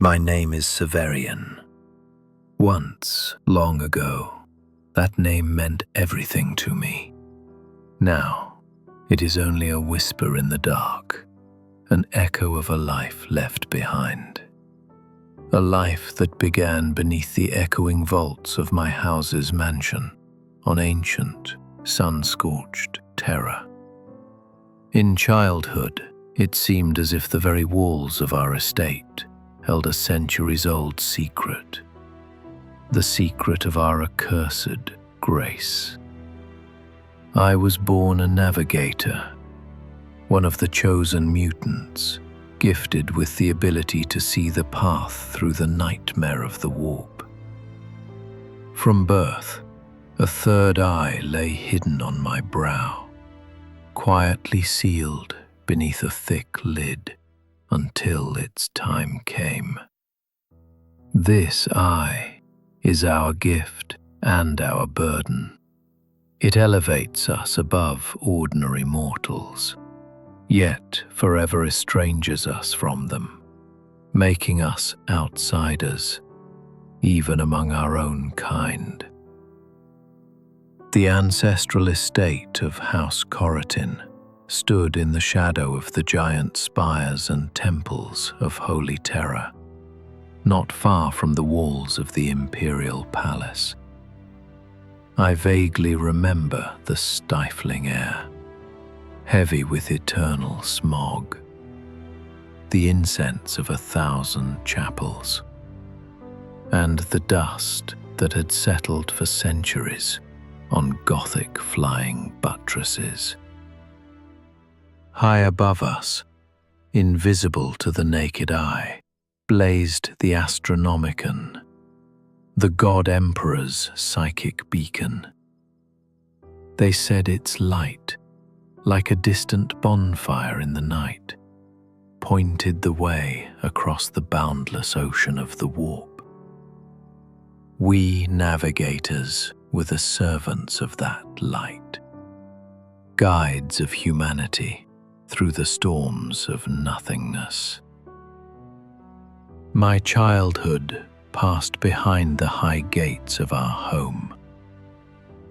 My name is Severian. Once, long ago, that name meant everything to me. Now, it is only a whisper in the dark, an echo of a life left behind. A life that began beneath the echoing vaults of my house's mansion on ancient, sun-scorched terra. In childhood, it seemed as if the very walls of our estate held a centuries-old secret, the secret of our accursed grace. I was born a navigator, one of the chosen mutants, gifted with the ability to see the path through the nightmare of the warp. From birth, a third eye lay hidden on my brow, quietly sealed beneath a thick lid until its time came. This eye is our gift and our burden. It elevates us above ordinary mortals, yet forever estranges us from them, making us outsiders, even among our own kind. The ancestral estate of House Corotin stood in the shadow of the giant spires and temples of Holy Terra, not far from the walls of the Imperial Palace. I vaguely remember the stifling air, heavy with eternal smog, the incense of 1,000 chapels, and the dust that had settled for centuries on Gothic flying buttresses. High above us, invisible to the naked eye, blazed the Astronomicon, the God Emperor's psychic beacon. They said its light, like a distant bonfire in the night, pointed the way across the boundless ocean of the warp. We navigators were the servants of that light, guides of humanity through the storms of nothingness. My childhood passed behind the high gates of our home,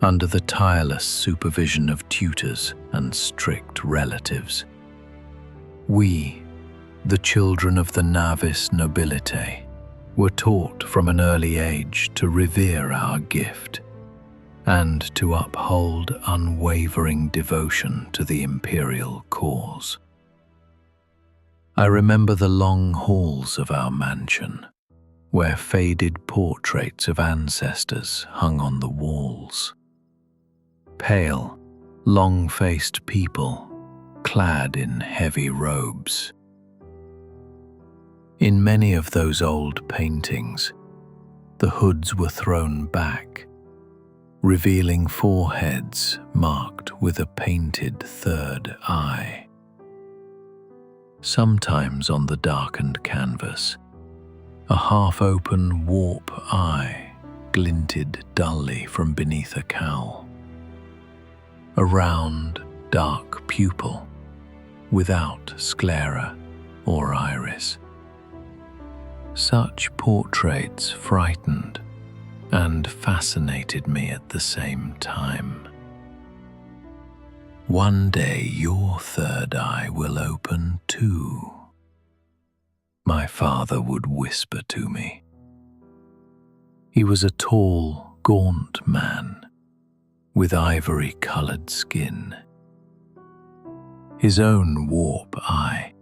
under the tireless supervision of tutors and strict relatives. We, the children of the Navis Nobilite, were taught from an early age to revere our gift and to uphold unwavering devotion to the imperial cause. I remember the long halls of our mansion, where faded portraits of ancestors hung on the walls. Pale, long-faced people, clad in heavy robes. In many of those old paintings, the hoods were thrown back, revealing foreheads marked with a painted third eye. Sometimes on the darkened canvas, a half-open warp eye glinted dully from beneath a cowl. A round, dark pupil, without sclera or iris. Such portraits frightened and fascinated me at the same time. One day your third eye will open too, my father would whisper to me. He was a tall, gaunt man with ivory-colored skin. His own warp eye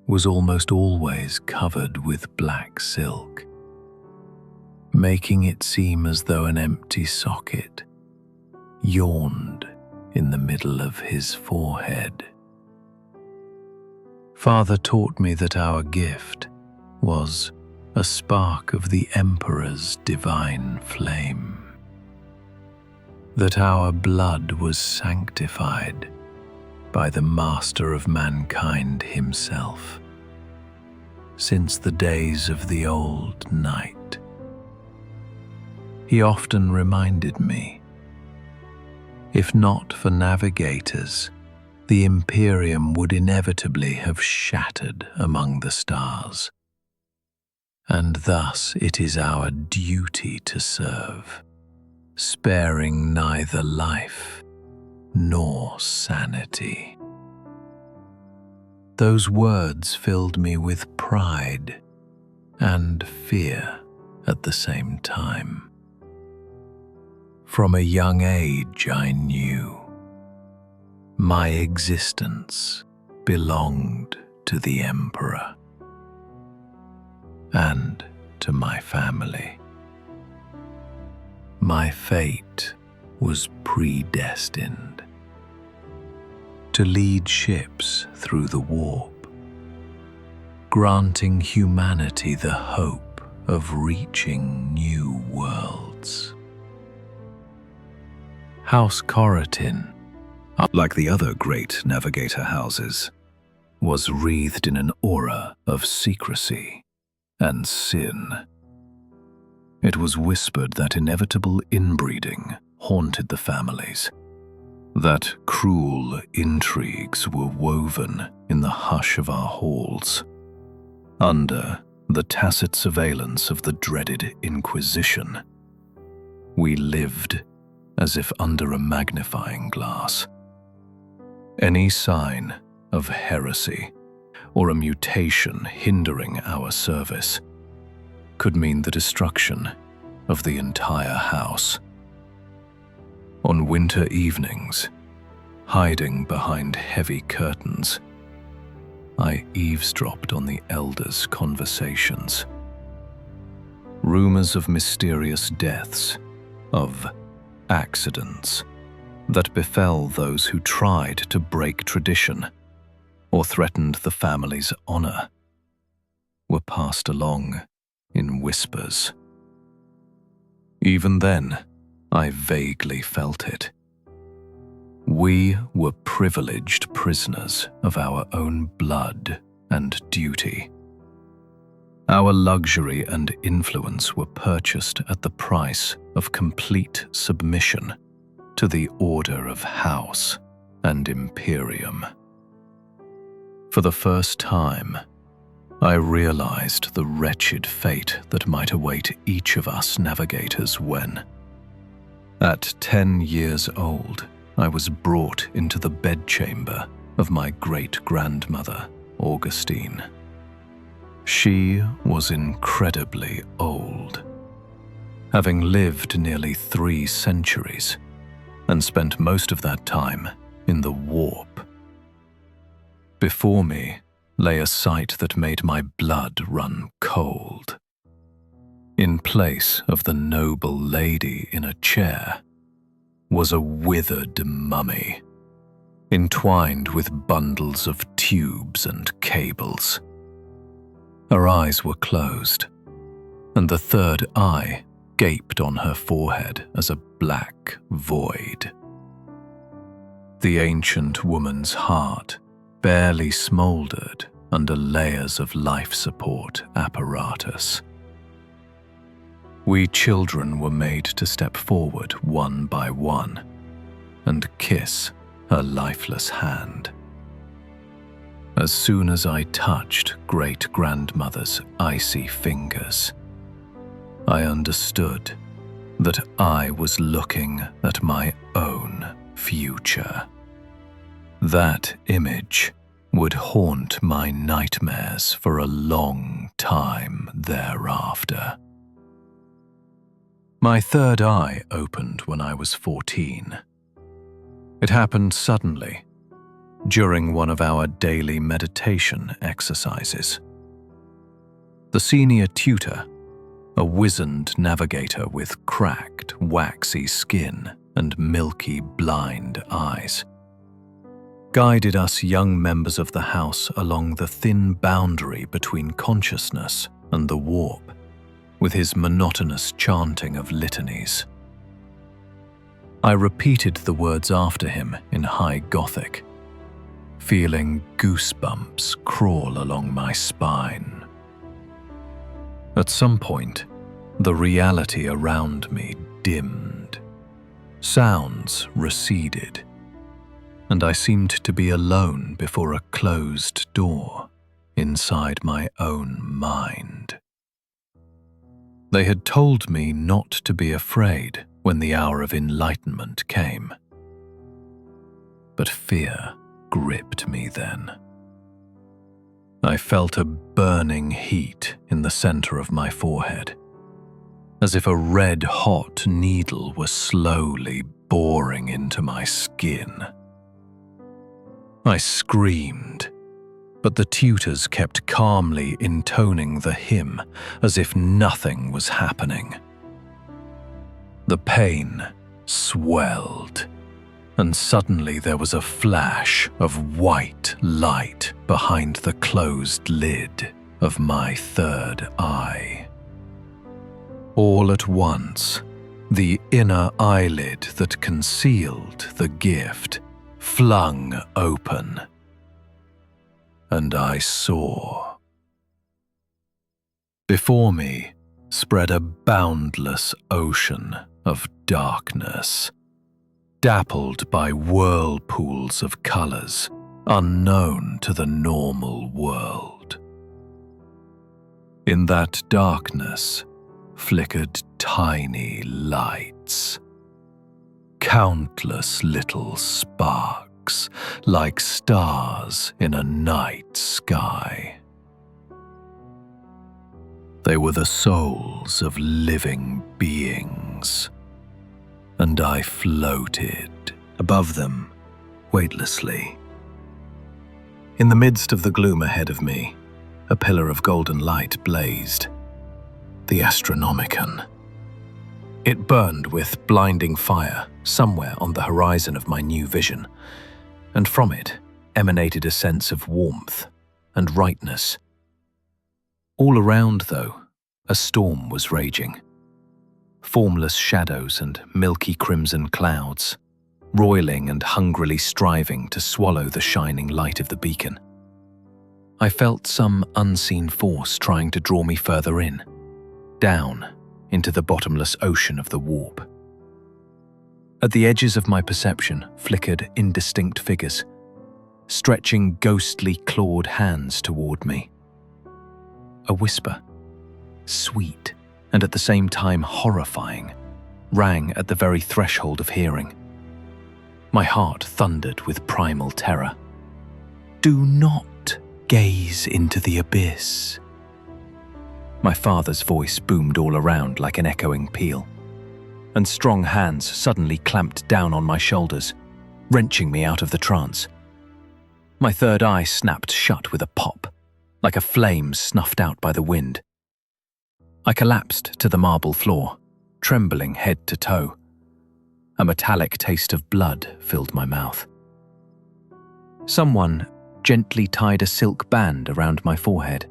was almost always covered with black silk, making it seem as though an empty socket yawned in the middle of his forehead. Father taught me that our gift was a spark of the Emperor's divine flame, that our blood was sanctified by the Master of mankind himself, since the days of the old night. He often reminded me, if not for navigators, the Imperium would inevitably have shattered among the stars, and thus it is our duty to serve, sparing neither life nor sanity. Those words filled me with pride and fear at the same time. From a young age I knew my existence belonged to the Emperor and to my family. My fate was predestined to lead ships through the warp, granting humanity the hope of reaching new worlds. House Corotin, like the other great Navigator houses, was wreathed in an aura of secrecy and sin. It was whispered that inevitable inbreeding haunted the families, that cruel intrigues were woven in the hush of our halls, under the tacit surveillance of the dreaded Inquisition. We lived as if under a magnifying glass. Any sign of heresy or a mutation hindering our service could mean the destruction of the entire house. On winter evenings, hiding behind heavy curtains, I eavesdropped on the elders' conversations. Rumors of mysterious deaths, of accidents that befell those who tried to break tradition or threatened the family's honor, were passed along in whispers. Even then, I vaguely felt it. We were privileged prisoners of our own blood and duty. Our luxury and influence were purchased at the price of complete submission to the order of House and Imperium. For the first time, I realized the wretched fate that might await each of us navigators when, at 10 years old, I was brought into the bedchamber of my great-grandmother, Augustine. She was incredibly old, having lived nearly 3 centuries and spent most of that time in the warp. Before me lay a sight that made my blood run cold. In place of the noble lady in a chair was a withered mummy, entwined with bundles of tubes and cables. Her eyes were closed, and the third eye gaped on her forehead as a black void. The ancient woman's heart barely smoldered under layers of life support apparatus. We children were made to step forward one by one and kiss her lifeless hand. As soon as I touched great-grandmother's icy fingers, I understood that I was looking at my own future. That image would haunt my nightmares for a long time thereafter. My third eye opened when I was 14. It happened suddenly, during one of our daily meditation exercises. The senior tutor, a wizened navigator with cracked, waxy skin and milky, blind eyes, guided us young members of the house along the thin boundary between consciousness and the warp, with his monotonous chanting of litanies. I repeated the words after him in High Gothic, feeling goosebumps crawl along my spine. At some point, the reality around me dimmed. Sounds receded, and I seemed to be alone before a closed door inside my own mind. They had told me not to be afraid when the hour of enlightenment came. But fear gripped me then. I felt a burning heat in the center of my forehead, as if a red-hot needle were slowly boring into my skin. I screamed, but the tutors kept calmly intoning the hymn as if nothing was happening. The pain swelled, and suddenly there was a flash of white light behind the closed lid of my third eye. All at once, the inner eyelid that concealed the gift flung open, and I saw. Before me spread a boundless ocean of darkness, dappled by whirlpools of colors unknown to the normal world. In that darkness flickered tiny lights, countless little sparks like stars in a night sky. They were the souls of living beings, and I floated above them weightlessly. In the midst of the gloom ahead of me, a pillar of golden light blazed. The Astronomicon. It burned with blinding fire somewhere on the horizon of my new vision, and from it emanated a sense of warmth and rightness. All around, though, a storm was raging. Formless shadows and milky crimson clouds, roiling and hungrily striving to swallow the shining light of the beacon. I felt some unseen force trying to draw me further in, down into the bottomless ocean of the warp. At the edges of my perception flickered indistinct figures, stretching ghostly clawed hands toward me. A whisper, sweet and at the same time horrifying, rang at the very threshold of hearing. My heart thundered with primal terror. "Do not gaze into the abyss." My father's voice boomed all around like an echoing peal, and strong hands suddenly clamped down on my shoulders, wrenching me out of the trance. My third eye snapped shut with a pop, like a flame snuffed out by the wind. I collapsed to the marble floor, trembling head to toe. A metallic taste of blood filled my mouth. Someone gently tied a silk band around my forehead.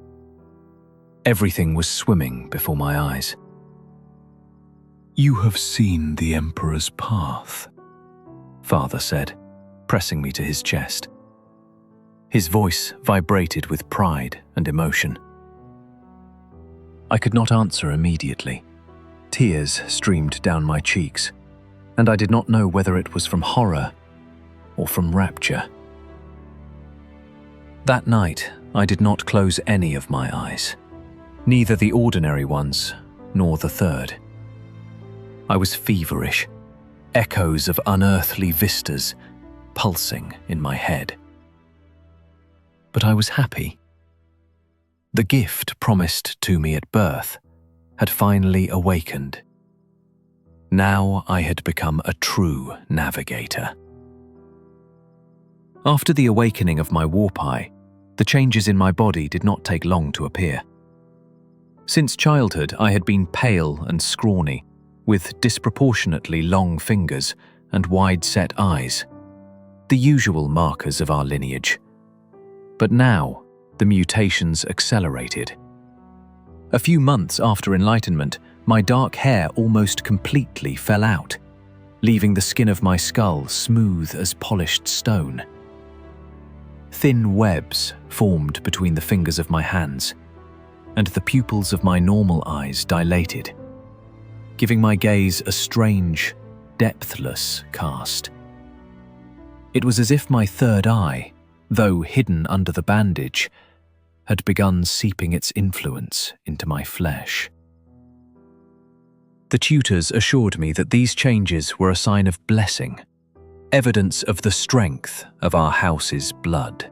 Everything was swimming before my eyes. "You have seen the Emperor's path," Father said, pressing me to his chest. His voice vibrated with pride and emotion. I could not answer immediately. Tears streamed down my cheeks, and I did not know whether it was from horror or from rapture. That night, I did not close any of my eyes, neither the ordinary ones nor the third. I was feverish, echoes of unearthly vistas pulsing in my head. But I was happy. The gift promised to me at birth had finally awakened. Now I had become a true navigator. After the awakening of my warp eye, the changes in my body did not take long to appear. Since childhood, I had been pale and scrawny, with disproportionately long fingers and wide-set eyes, the usual markers of our lineage. But now, the mutations accelerated. A few months after enlightenment, my dark hair almost completely fell out, leaving the skin of my skull smooth as polished stone. Thin webs formed between the fingers of my hands, and the pupils of my normal eyes dilated, giving my gaze a strange, depthless cast. It was as if my third eye, though hidden under the bandage, had begun seeping its influence into my flesh. The tutors assured me that these changes were a sign of blessing, evidence of the strength of our house's blood.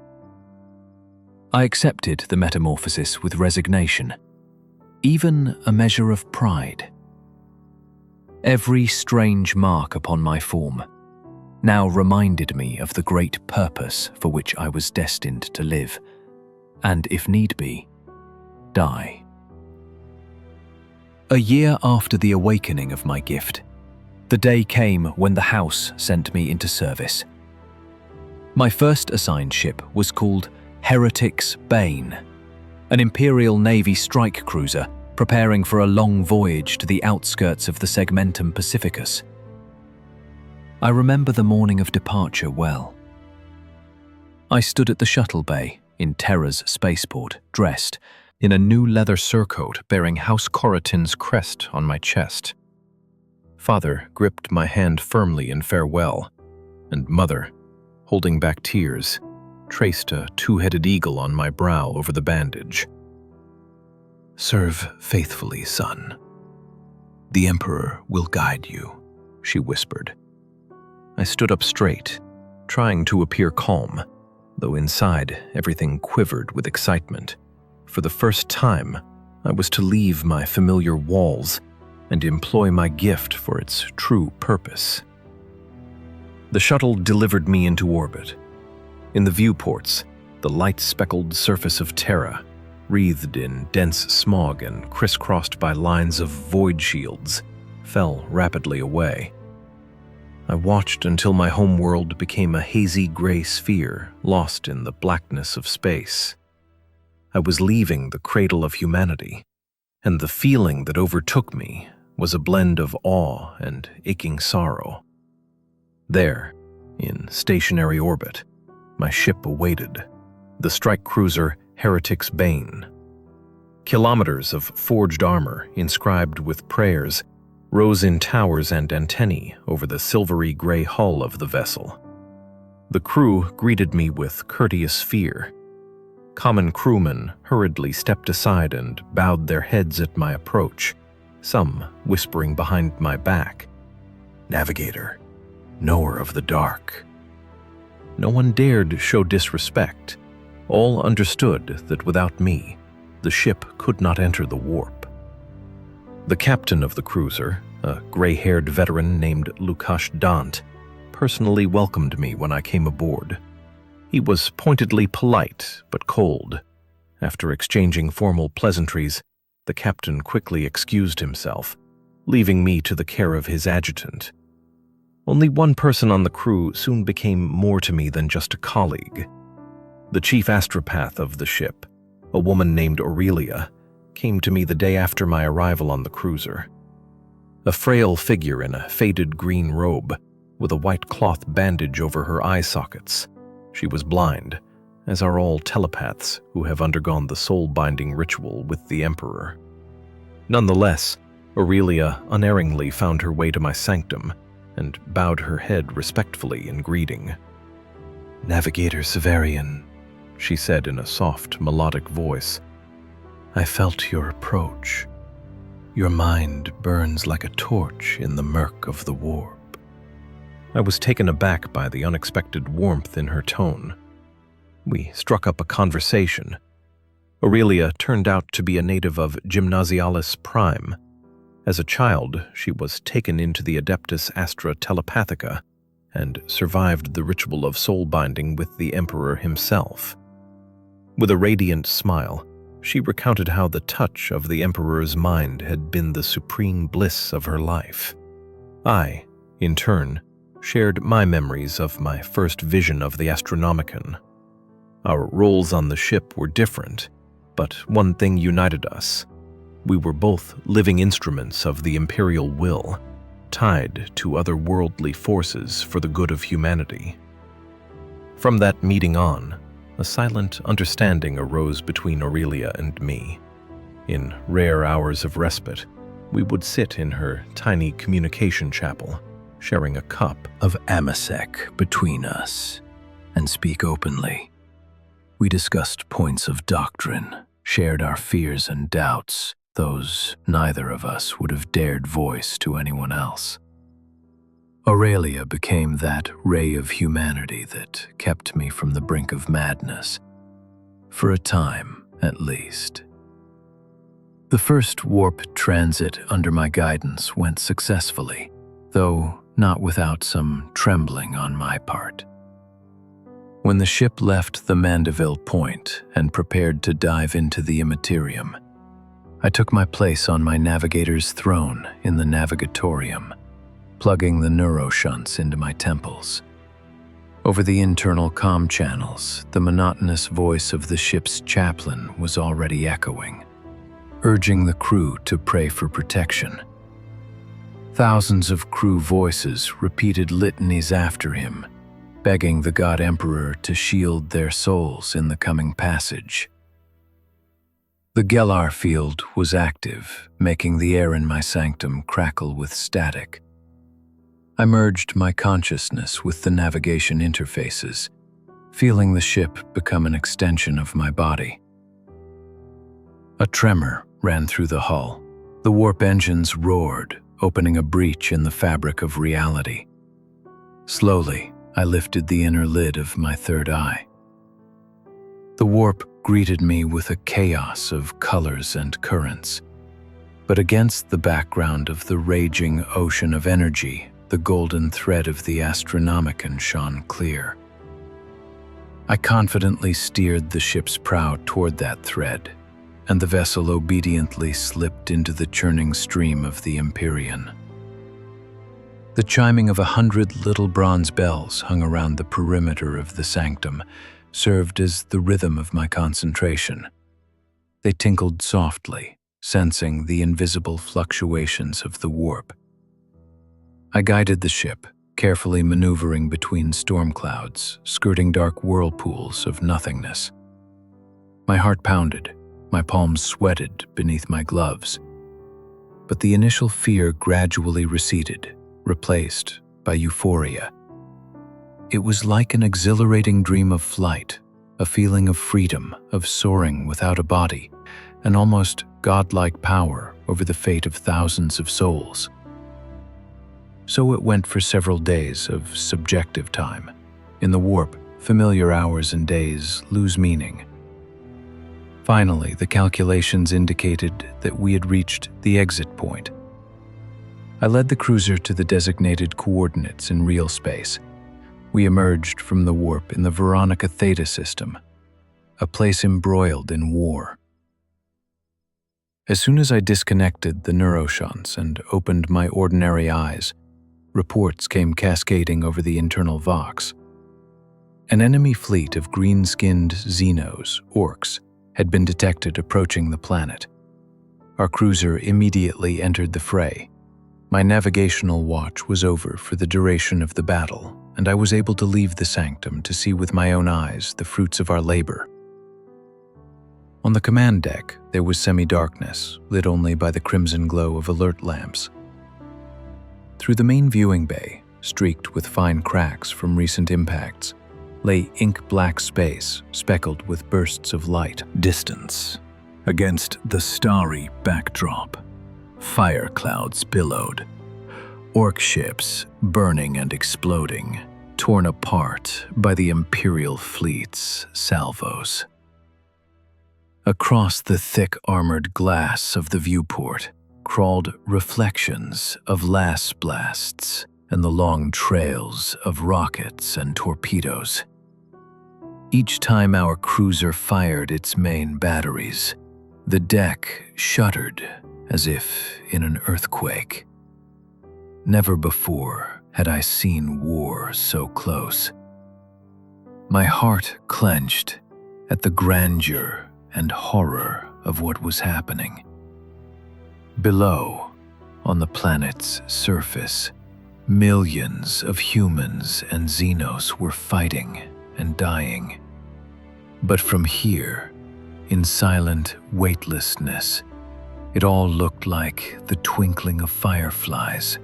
I accepted the metamorphosis with resignation, even a measure of pride. Every strange mark upon my form now reminded me of the great purpose for which I was destined to live, and if need be, die. A year after the awakening of my gift, the day came when the house sent me into service. My first assigned ship was called Heretic's Bane, an Imperial Navy strike cruiser preparing for a long voyage to the outskirts of the Segmentum Pacificus. I remember the morning of departure well. I stood at the shuttle bay in Terra's spaceport, dressed in a new leather surcoat bearing House Coritin's crest on my chest. Father gripped my hand firmly in farewell, and Mother, holding back tears, traced a two-headed eagle on my brow over the bandage. "Serve faithfully, son. The Emperor will guide you," she whispered. I stood up straight, trying to appear calm, though inside everything quivered with excitement. For the first time, I was to leave my familiar walls and employ my gift for its true purpose. The shuttle delivered me into orbit. In the viewports, the light-speckled surface of Terra, wreathed in dense smog and crisscrossed by lines of void shields, fell rapidly away. I watched until my homeworld became a hazy gray sphere lost in the blackness of space. I was leaving the cradle of humanity, and the feeling that overtook me was a blend of awe and aching sorrow. There, in stationary orbit, my ship awaited, the strike cruiser Heretic's Bane. Kilometers of forged armor, inscribed with prayers, rose in towers and antennae over the silvery gray hull of the vessel. The crew greeted me with courteous fear. Common crewmen hurriedly stepped aside and bowed their heads at my approach, some whispering behind my back, "Navigator, knower of the dark." No one dared show disrespect. All understood that without me, the ship could not enter the warp. The captain of the cruiser, a gray-haired veteran named Lukash Dant, personally welcomed me when I came aboard. He was pointedly polite but cold. After exchanging formal pleasantries, the captain quickly excused himself, leaving me to the care of his adjutant. Only one person on the crew soon became more to me than just a colleague. The chief astropath of the ship, a woman named Aurelia, came to me the day after my arrival on the cruiser. A frail figure in a faded green robe, with a white cloth bandage over her eye sockets. She was blind, as are all telepaths who have undergone the soul-binding ritual with the Emperor. Nonetheless, Aurelia unerringly found her way to my sanctum and bowed her head respectfully in greeting. "Navigator Severian," she said in a soft, melodic voice, "I felt your approach. Your mind burns like a torch in the murk of the warp." I was taken aback by the unexpected warmth in her tone. We struck up a conversation. Aurelia turned out to be a native of Gymnasialis Prime. As a child, she was taken into the Adeptus Astra Telepathica and survived the ritual of soul-binding with the Emperor himself. With a radiant smile, she recounted how the touch of the Emperor's mind had been the supreme bliss of her life. I, in turn, shared my memories of my first vision of the Astronomicon. Our roles on the ship were different, but one thing united us. We were both living instruments of the Imperial will, tied to otherworldly forces for the good of humanity. From that meeting on, a silent understanding arose between Aurelia and me. In rare hours of respite, we would sit in her tiny communication chapel, sharing a cup of amasec between us, and speak openly. We discussed points of doctrine, shared our fears and doubts, those neither of us would have dared voice to anyone else. Aurelia became that ray of humanity that kept me from the brink of madness, for a time at least. The first warp transit under my guidance went successfully, though not without some trembling on my part. When the ship left the Mandeville Point and prepared to dive into the immaterium, I took my place on my navigator's throne in the Navigatorium, plugging the neuroshunts into my temples. Over the internal comm channels, the monotonous voice of the ship's chaplain was already echoing, urging the crew to pray for protection. Thousands of crew voices repeated litanies after him, begging the God Emperor to shield their souls in the coming passage. The Gellar field was active, making the air in my sanctum crackle with static. I merged my consciousness with the navigation interfaces, feeling the ship become an extension of my body. A tremor ran through the hull. The warp engines roared, opening a breach in the fabric of reality. Slowly, I lifted the inner lid of my third eye. The warp greeted me with a chaos of colors and currents, but against the background of the raging ocean of energy, the golden thread of the Astronomicon shone clear. I confidently steered the ship's prow toward that thread, and the vessel obediently slipped into the churning stream of the Imperium. The chiming of 100 little bronze bells hung around the perimeter of the sanctum served as the rhythm of my concentration. They tinkled softly, sensing the invisible fluctuations of the warp. I guided the ship, carefully maneuvering between storm clouds, skirting dark whirlpools of nothingness. My heart pounded, my palms sweated beneath my gloves. But the initial fear gradually receded, replaced by euphoria. It was like an exhilarating dream of flight, a feeling of freedom, of soaring without a body, an almost godlike power over the fate of thousands of souls. So it went for several days of subjective time. In the warp, familiar hours and days lose meaning. Finally, the calculations indicated that we had reached the exit point. I led the cruiser to the designated coordinates in real space. We emerged from the warp in the Veronica Theta system, a place embroiled in war. As soon as I disconnected the neuroshunts and opened my ordinary eyes, reports came cascading over the internal Vox. An enemy fleet of green-skinned Xenos, orcs, had been detected approaching the planet. Our cruiser immediately entered the fray. My navigational watch was over for the duration of the battle, and I was able to leave the sanctum to see with my own eyes the fruits of our labor. On the command deck, there was semi-darkness, lit only by the crimson glow of alert lamps. Through the main viewing bay, streaked with fine cracks from recent impacts, lay ink-black space speckled with bursts of light. Distance. Against the starry backdrop, fire clouds billowed. Orc ships burning and exploding, torn apart by the Imperial fleet's salvos. Across the thick armored glass of the viewport crawled reflections of las blasts and the long trails of rockets and torpedoes. Each time our cruiser fired its main batteries, the deck shuddered as if in an earthquake. Never before had I seen war so close. My heart clenched at the grandeur and horror of what was happening. Below, on the planet's surface, millions of humans and Xenos were fighting and dying. But from here, in silent weightlessness, it all looked like the twinkling of fireflies.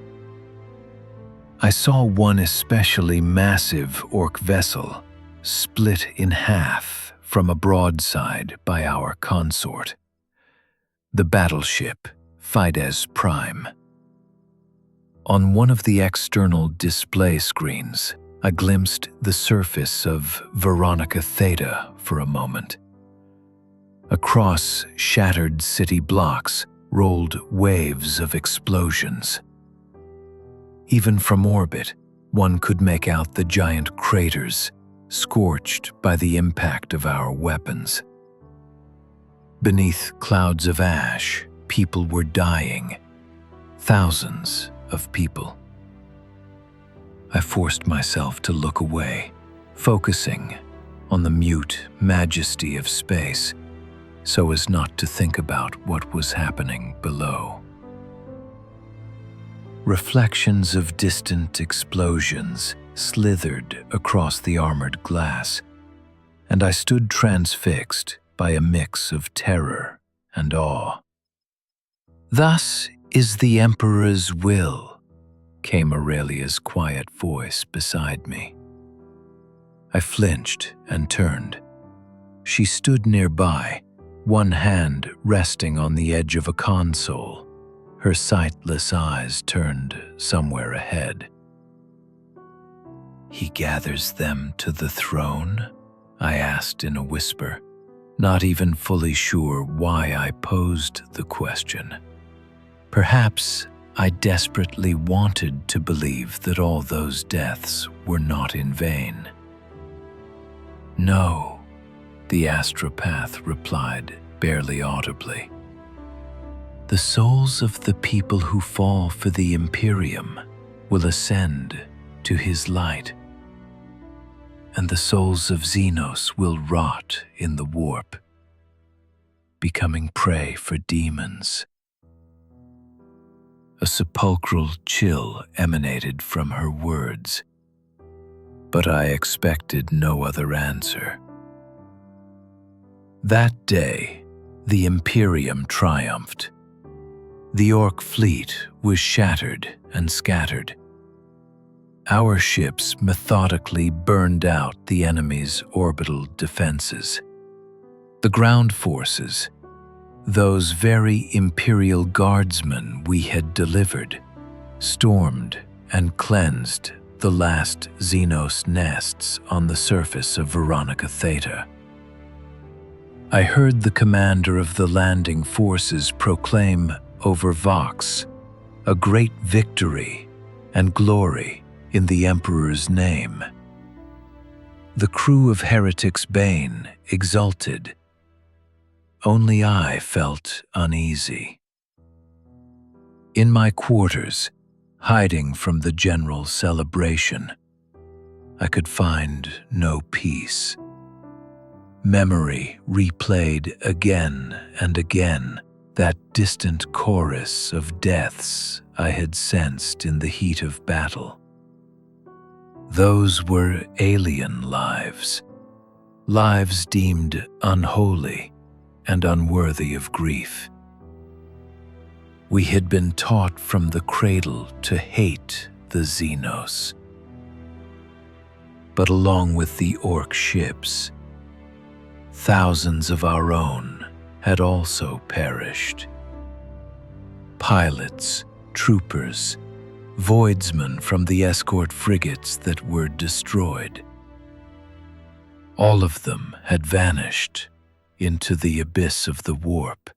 I saw one especially massive orc vessel split in half from a broadside by our consort. The battleship, Fides Prime. On one of the external display screens, I glimpsed the surface of Veronica Theta for a moment. Across shattered city blocks rolled waves of explosions. Even from orbit, one could make out the giant craters, scorched by the impact of our weapons. Beneath clouds of ash, people were dying. Thousands of people. I forced myself to look away, focusing on the mute majesty of space, so as not to think about what was happening below. Reflections of distant explosions slithered across the armored glass, and I stood transfixed by a mix of terror and awe. "Thus is the Emperor's will," came Aurelia's quiet voice beside me. I flinched and turned. She stood nearby, one hand resting on the edge of a console, her sightless eyes turned somewhere ahead. "He gathers them to the throne?" I asked in a whisper, not even fully sure why I posed the question. Perhaps I desperately wanted to believe that all those deaths were not in vain. "No," the astropath replied, barely audibly. "The souls of the people who fall for the Imperium will ascend to his light, and the souls of Xenos will rot in the warp, becoming prey for demons." A sepulchral chill emanated from her words, but I expected no other answer. That day, the Imperium triumphed. The Orc fleet was shattered and scattered. Our ships methodically burned out the enemy's orbital defenses. The ground forces, those very Imperial guardsmen we had delivered, stormed and cleansed the last Xenos nests on the surface of Veronica Theta. I heard the commander of the landing forces proclaim over Vox a great victory and glory in the Emperor's name. The crew of Heretic's Bane exulted. Only I felt uneasy. In my quarters, hiding from the general celebration, I could find no peace. Memory replayed again and again that distant chorus of deaths I had sensed in the heat of battle. Those were alien lives, lives deemed unholy and unworthy of grief. We had been taught from the cradle to hate the Xenos. But along with the Orc ships, thousands of our own had also perished. Pilots, troopers, voidsmen from the escort frigates that were destroyed. All of them had vanished into the abyss of the warp.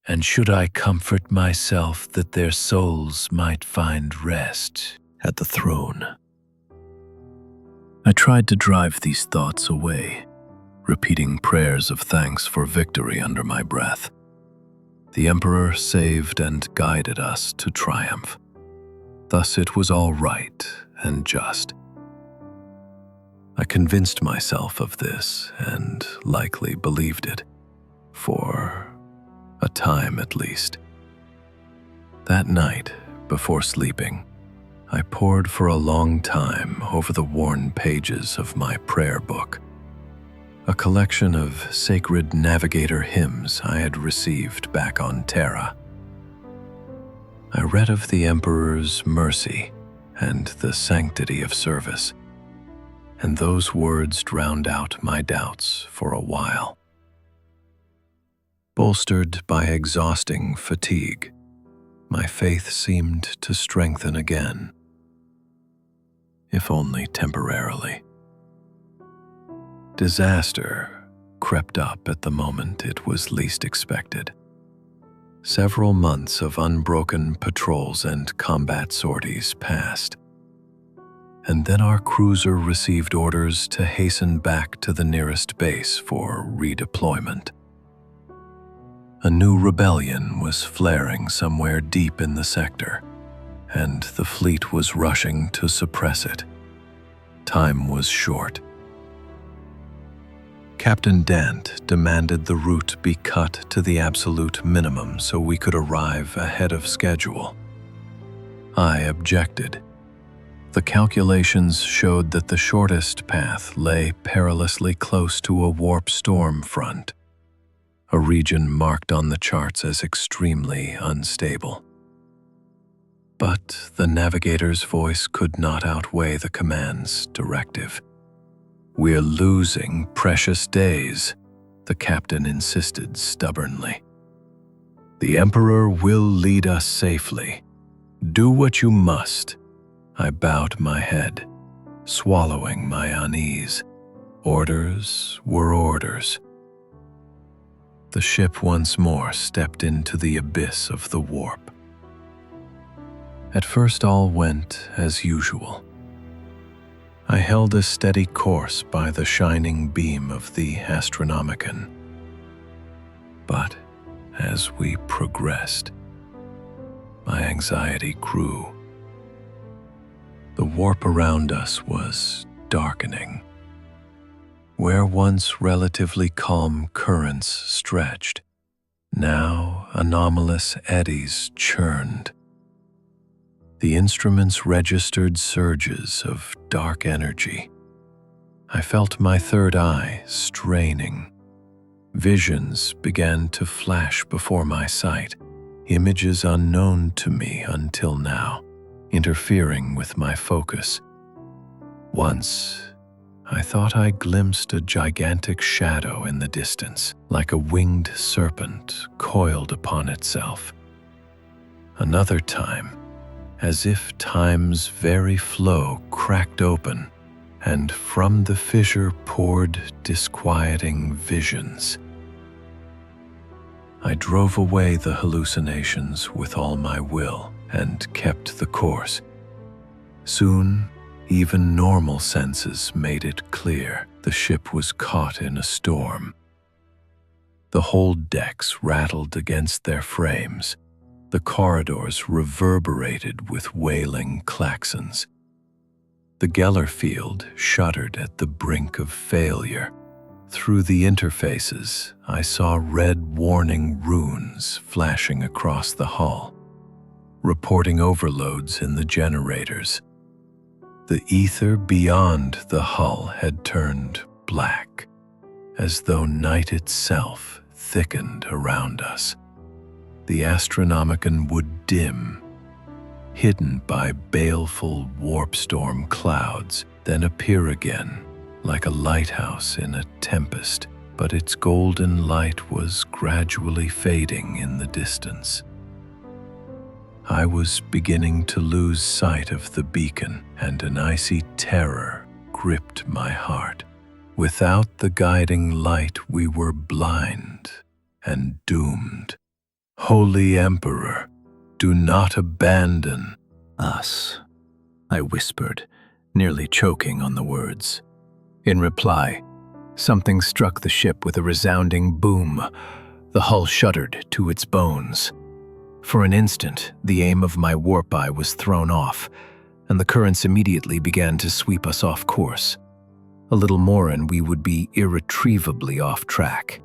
And should I comfort myself that their souls might find rest at the throne? I tried to drive these thoughts away, repeating prayers of thanks for victory under my breath. The Emperor saved and guided us to triumph. Thus it was all right and just. I convinced myself of this and likely believed it, for a time at least. That night, before sleeping, I pored for a long time over the worn pages of my prayer book, a collection of sacred Navigator hymns I had received back on Terra. I read of the Emperor's mercy and the sanctity of service, and those words drowned out my doubts for a while. Bolstered by exhausting fatigue, my faith seemed to strengthen again, if only temporarily. Disaster crept up at the moment it was least expected. Several months of unbroken patrols and combat sorties passed, and then our cruiser received orders to hasten back to the nearest base for redeployment. A new rebellion was flaring somewhere deep in the sector, and the fleet was rushing to suppress it. Time was short. Captain Dant demanded the route be cut to the absolute minimum so we could arrive ahead of schedule. I objected. The calculations showed that the shortest path lay perilously close to a warp storm front, a region marked on the charts as extremely unstable. But the navigator's voice could not outweigh the command's directive. "We're losing precious days," the captain insisted stubbornly. "The Emperor will lead us safely. Do what you must." I bowed my head, swallowing my unease. Orders were orders. The ship once more stepped into the abyss of the warp. At first all went as usual. I held a steady course by the shining beam of the Astronomicon. But as we progressed, my anxiety grew. The warp around us was darkening. Where once relatively calm currents stretched, now anomalous eddies churned. The instruments registered surges of dark energy. I felt my third eye straining. Visions began to flash before my sight, images unknown to me until now, interfering with my focus. Once, I thought I glimpsed a gigantic shadow in the distance, like a winged serpent coiled upon itself. Another time, as if time's very flow cracked open, and from the fissure poured disquieting visions. I drove away the hallucinations with all my will and kept the course. Soon, even normal senses made it clear the ship was caught in a storm. The hold decks rattled against their frames. The corridors reverberated with wailing klaxons. The Geller field shuddered at the brink of failure. Through the interfaces, I saw red warning runes flashing across the hull, reporting overloads in the generators. The ether beyond the hull had turned black, as though night itself thickened around us. The Astronomicon would dim, hidden by baleful warp storm clouds, then appear again, like a lighthouse in a tempest, but its golden light was gradually fading in the distance. I was beginning to lose sight of the beacon, and an icy terror gripped my heart. Without the guiding light, we were blind and doomed. Holy Emperor, do not abandon us, I whispered, nearly choking on the words. In reply, something struck the ship with a resounding boom. The hull shuddered to its bones. For an instant, the aim of my warp eye was thrown off, and the currents immediately began to sweep us off course. A little more and we would be irretrievably off track.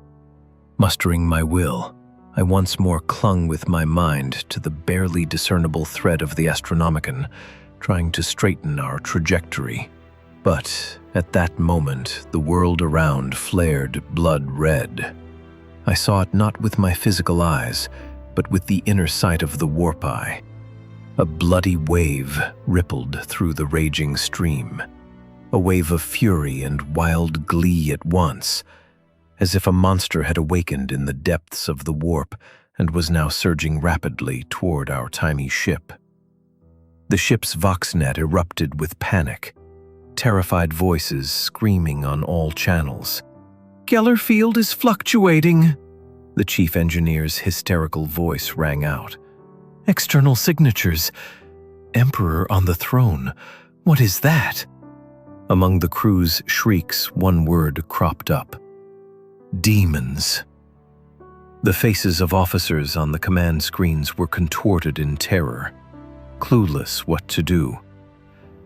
Mustering my will, I once more clung with my mind to the barely discernible thread of the Astronomicon, trying to straighten our trajectory. But at that moment, the world around flared blood red. I saw it not with my physical eyes, but with the inner sight of the warp eye. A bloody wave rippled through the raging stream, a wave of fury and wild glee at once. as if a monster had awakened in the depths of the warp and was now surging rapidly toward our tiny ship. The ship's voxnet erupted with panic, terrified voices screaming on all channels. "Geller field is fluctuating," the chief engineer's hysterical voice rang out. "External signatures. Emperor on the throne. What is that?" Among the crew's shrieks, one word cropped up. Demons. The faces of officers on the command screens were contorted in terror, clueless what to do.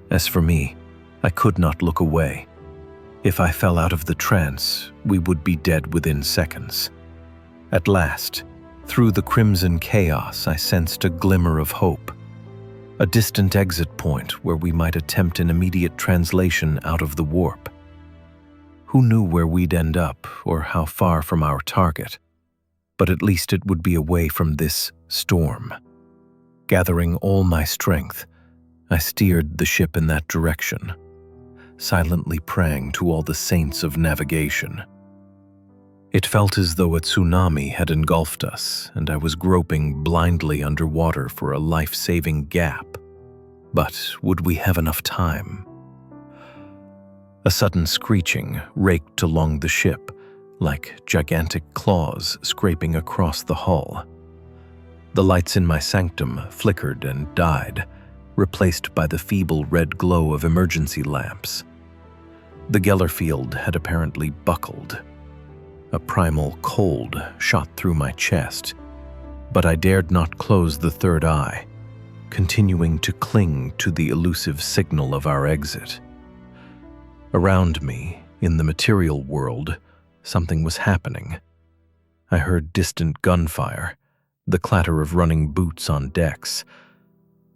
As for me, I could not look away. If I fell out of the trance, we would be dead within seconds. At last, through the crimson chaos, I sensed a glimmer of hope. A distant exit point where we might attempt an immediate translation out of the warp. Who knew where we'd end up or how far from our target? But at least it would be away from this storm. Gathering all my strength, I steered the ship in that direction, silently praying to all the saints of navigation. It felt as though a tsunami had engulfed us, and I was groping blindly underwater for a life-saving gap. But would we have enough time? A sudden screeching raked along the ship, like gigantic claws scraping across the hull. The lights in my sanctum flickered and died, replaced by the feeble red glow of emergency lamps. The Geller field had apparently buckled. A primal cold shot through my chest, but I dared not close the third eye, continuing to cling to the elusive signal of our exit. Around me, in the material world, something was happening. I heard distant gunfire, the clatter of running boots on decks.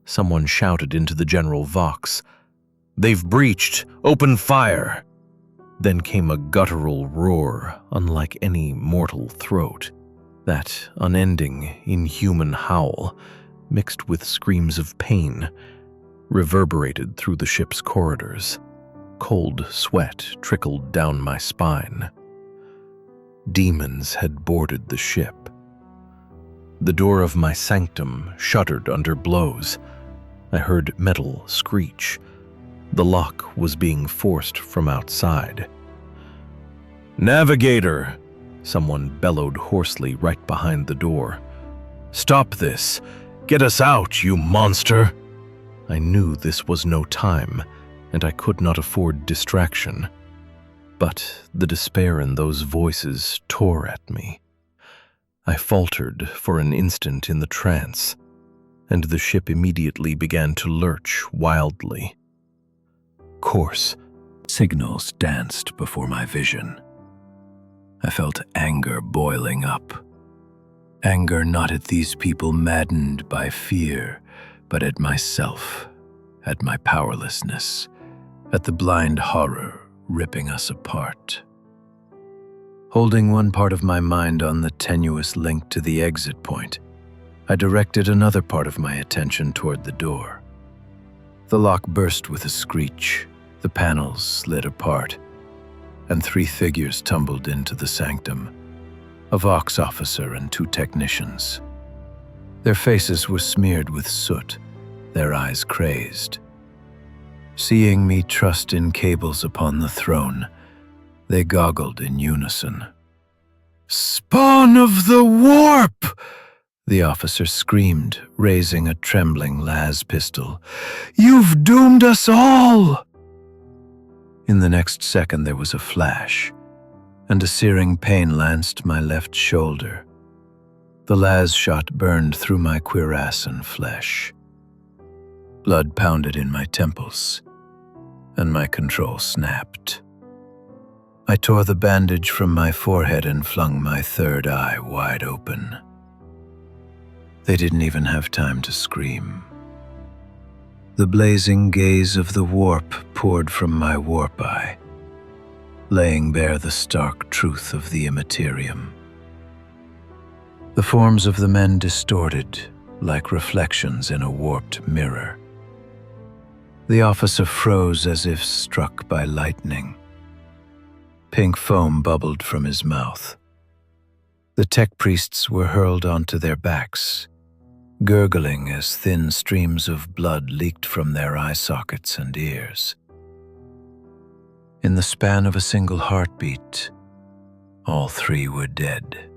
Someone shouted into the general vox, "They've breached! Open fire!" Then came a guttural roar unlike any mortal throat, that unending, inhuman howl, mixed with screams of pain, reverberated through the ship's corridors. Cold sweat trickled down my spine. Demons had boarded the ship. The door of my sanctum shuddered under blows. I heard metal screech. The lock was being forced from outside. "Navigator!" someone bellowed hoarsely right behind the door. "Stop this! Get us out, you monster!" I knew this was no time, and I could not afford distraction. But the despair in those voices tore at me. I faltered for an instant in the trance, and the ship immediately began to lurch wildly. Coarse signals danced before my vision. I felt anger boiling up. Anger not at these people maddened by fear, but at myself, at my powerlessness, at the blind horror ripping us apart. Holding one part of my mind on the tenuous link to the exit point, I directed another part of my attention toward the door. The lock burst with a screech, the panels slid apart, and 3 figures tumbled into the sanctum, a Vox officer and 2 technicians. Their faces were smeared with soot, their eyes crazed. Seeing me trussed in cables upon the throne, they goggled in unison. "Spawn of the warp!" the officer screamed, raising a trembling las pistol. "You've doomed us all!" In the next second there was a flash, and a searing pain lanced my left shoulder. The las shot burned through my cuirass and flesh. Blood pounded in my temples, and my control snapped. I tore the bandage from my forehead and flung my third eye wide open. They didn't even have time to scream. The blazing gaze of the warp poured from my warp eye, laying bare the stark truth of the immaterium. The forms of the men distorted, like reflections in a warped mirror. The officer froze as if struck by lightning. Pink foam bubbled from his mouth. The tech priests were hurled onto their backs, gurgling as thin streams of blood leaked from their eye sockets and ears. In the span of a single heartbeat, all three were dead.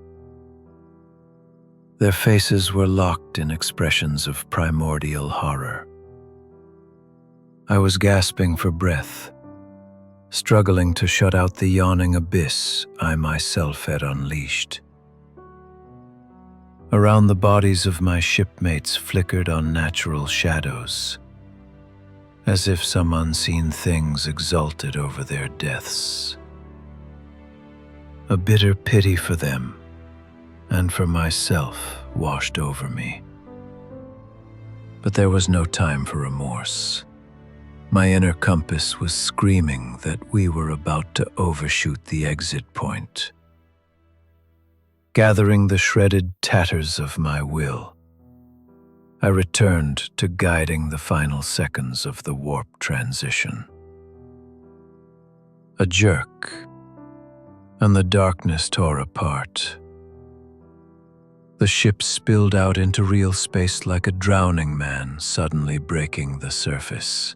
Their faces were locked in expressions of primordial horror. I was gasping for breath, struggling to shut out the yawning abyss I myself had unleashed. Around the bodies of my shipmates flickered unnatural shadows, as if some unseen things exulted over their deaths. A bitter pity for them and for myself washed over me. But there was no time for remorse. My inner compass was screaming that we were about to overshoot the exit point. Gathering the shredded tatters of my will, I returned to guiding the final seconds of the warp transition. A jerk, and the darkness tore apart. The ship spilled out into real space like a drowning man suddenly breaking the surface.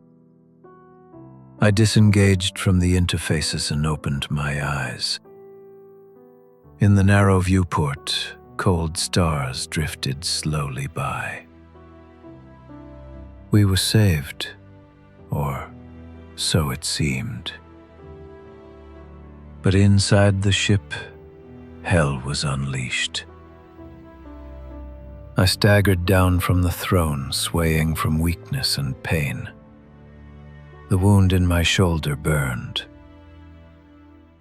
I disengaged from the interfaces and opened my eyes. In the narrow viewport, cold stars drifted slowly by. We were saved, or so it seemed. But inside the ship, hell was unleashed. I staggered down from the throne, swaying from weakness and pain. The wound in my shoulder burned.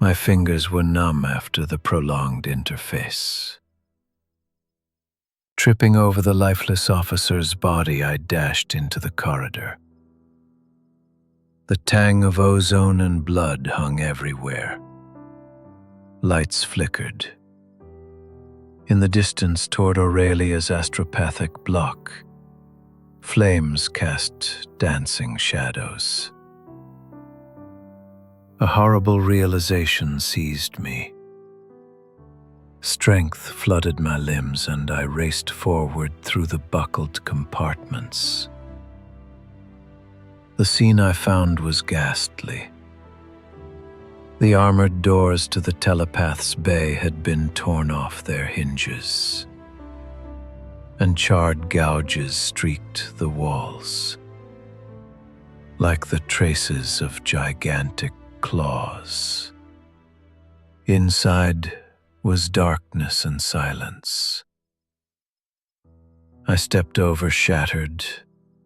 My fingers were numb after the prolonged interface. Tripping over the lifeless officer's body, I dashed into the corridor. The tang of ozone and blood hung everywhere. Lights flickered. In the distance toward Aurelia's astropathic block, flames cast dancing shadows. A horrible realization seized me. Strength flooded my limbs and I raced forward through the buckled compartments. The scene I found was ghastly. The armored doors to the telepath's bay had been torn off their hinges, and charred gouges streaked the walls, like the traces of gigantic claws. Inside was darkness and silence. I stepped over shattered,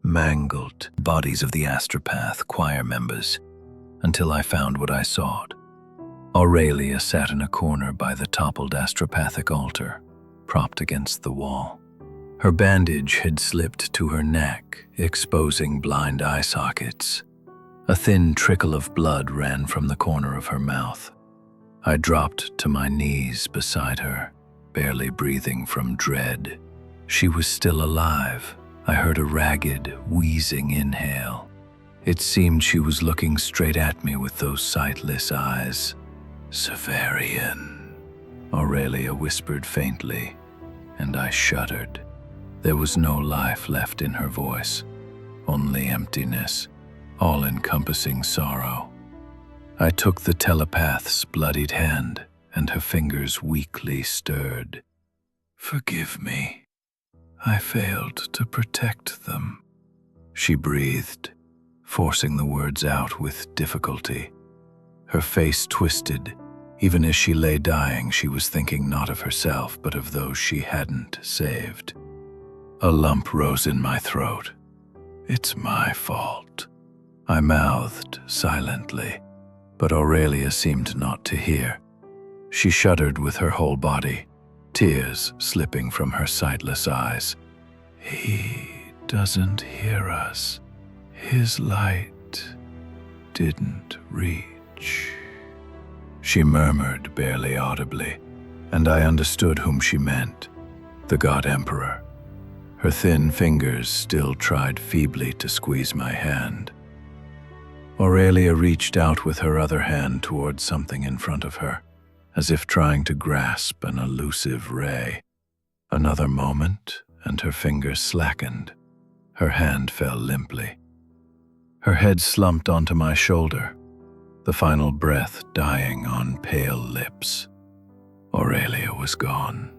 mangled bodies of the astropath choir members until I found what I sought. Aurelia sat in a corner by the toppled astropathic altar, propped against the wall. Her bandage had slipped to her neck, exposing blind eye sockets. A thin trickle of blood ran from the corner of her mouth. I dropped to my knees beside her, barely breathing from dread. She was still alive. I heard a ragged, wheezing inhale. It seemed she was looking straight at me with those sightless eyes. "Severian," Aurelia whispered faintly, and I shuddered. There was no life left in her voice, only emptiness, all-encompassing sorrow. I took the telepath's bloodied hand, and her fingers weakly stirred. "Forgive me. I failed to protect them," she breathed, forcing the words out with difficulty. Her face twisted. Even as she lay dying, she was thinking not of herself, but of those she hadn't saved. A lump rose in my throat. "It's my fault," I mouthed silently, but Aurelia seemed not to hear. She shuddered with her whole body, tears slipping from her sightless eyes. "He doesn't hear us. His light didn't reach," she murmured barely audibly, and I understood whom she meant, the God Emperor. Her thin fingers still tried feebly to squeeze my hand. Aurelia reached out with her other hand towards something in front of her, as if trying to grasp an elusive ray. Another moment, and her fingers slackened. Her hand fell limply. Her head slumped onto my shoulder, the final breath dying on pale lips. Aurelia was gone.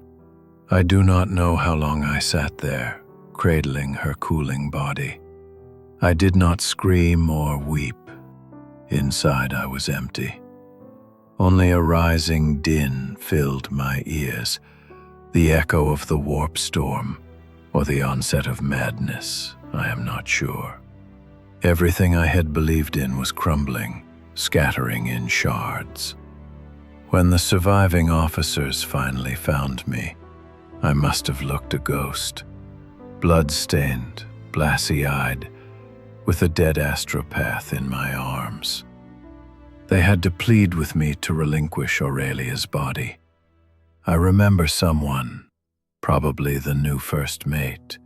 I do not know how long I sat there, cradling her cooling body. I did not scream or weep. Inside I was empty. Only a rising din filled my ears, the echo of the warp storm, or the onset of madness, I am not sure. Everything I had believed in was crumbling, scattering in shards. When the surviving officers finally found me, I must have looked a ghost, blood-stained, glassy-eyed, with a dead astropath in my arms. They had to plead with me to relinquish Aurelia's body. I remember someone, probably the new first mate,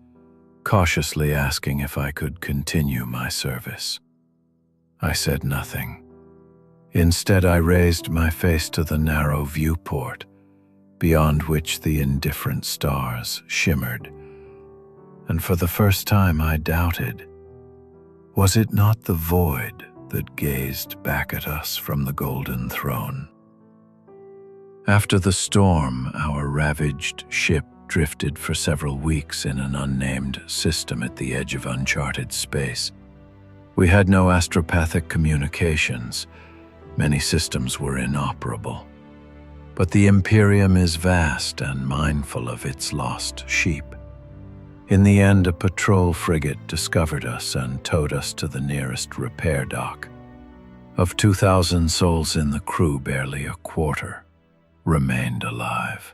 cautiously asking if I could continue my service. I said nothing. Instead, I raised my face to the narrow viewport, beyond which the indifferent stars shimmered, and for the first time I doubted. Was it not the void that gazed back at us from the golden throne? After the storm, our ravaged ship drifted for several weeks in an unnamed system at the edge of uncharted space. We had no astropathic communications. Many systems were inoperable. But the Imperium is vast and mindful of its lost sheep. In the end, a patrol frigate discovered us and towed us to the nearest repair dock. Of 2,000 souls in the crew, barely a quarter remained alive.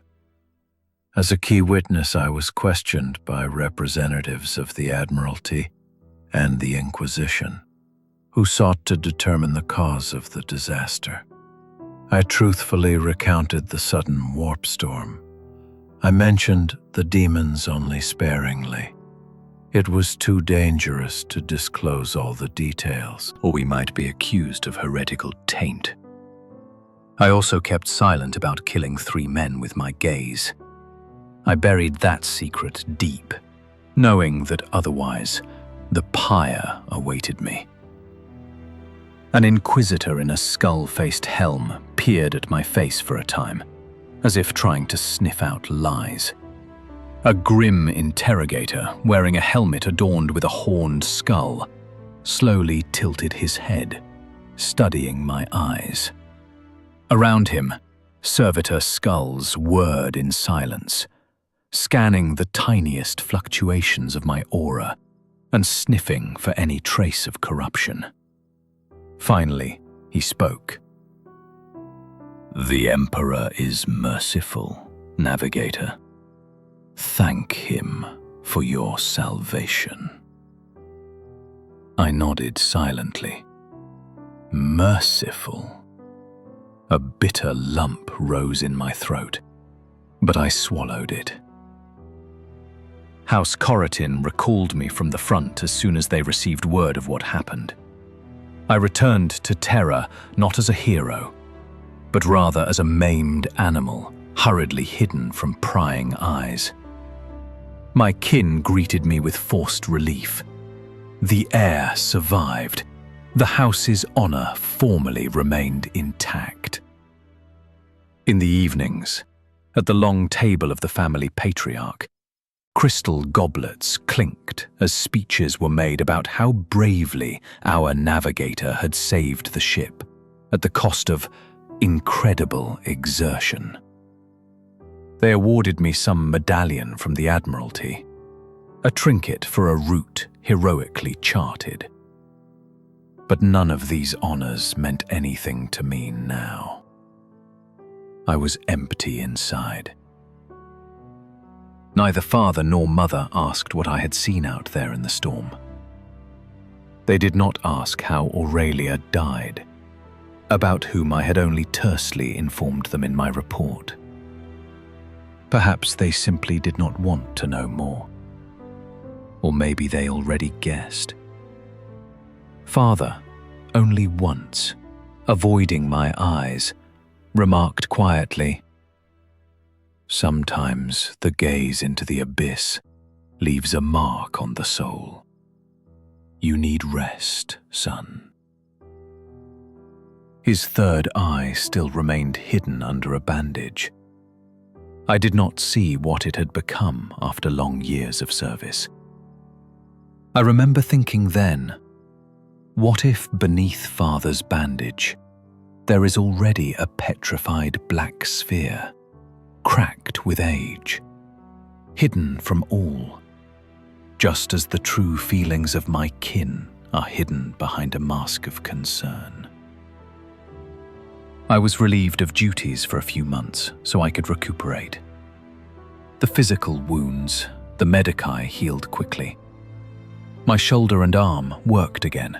As a key witness, I was questioned by representatives of the Admiralty and the Inquisition, who sought to determine the cause of the disaster. I truthfully recounted the sudden warp storm. I mentioned the demons only sparingly. It was too dangerous to disclose all the details, or we might be accused of heretical taint. I also kept silent about killing 3 men with my gaze. I buried that secret deep, knowing that otherwise the pyre awaited me. An inquisitor in a skull-faced helm peered at my face for a time, as if trying to sniff out lies. A grim interrogator, wearing a helmet adorned with a horned skull, slowly tilted his head, studying my eyes. Around him, servitor skulls whirred in silence, scanning the tiniest fluctuations of my aura and sniffing for any trace of corruption. Finally, he spoke. "The Emperor is merciful, Navigator. Thank him for your salvation." I nodded silently. Merciful. A bitter lump rose in my throat, but I swallowed it. House Corotin recalled me from the front as soon as they received word of what happened. I returned to Terra not as a hero, but rather as a maimed animal, hurriedly hidden from prying eyes. My kin greeted me with forced relief. The heir survived. The house's honor formally remained intact. In the evenings, at the long table of the family patriarch, crystal goblets clinked as speeches were made about how bravely our navigator had saved the ship, at the cost of incredible exertion. They awarded me some medallion from the Admiralty, a trinket for a route heroically charted. But none of these honors meant anything to me now. I was empty inside. Neither father nor mother asked what I had seen out there in the storm. They did not ask how Aurelia died, about whom I had only tersely informed them in my report. Perhaps they simply did not want to know more. Or maybe they already guessed. Father, only once, avoiding my eyes, remarked quietly, "Sometimes the gaze into the abyss leaves a mark on the soul. You need rest, son." His third eye still remained hidden under a bandage. I did not see what it had become after long years of service. I remember thinking then, what if beneath Father's bandage there is already a petrified black sphere, cracked with age, hidden from all, just as the true feelings of my kin are hidden behind a mask of concern. I was relieved of duties for a few months so I could recuperate. The physical wounds, the medici, healed quickly. My shoulder and arm worked again,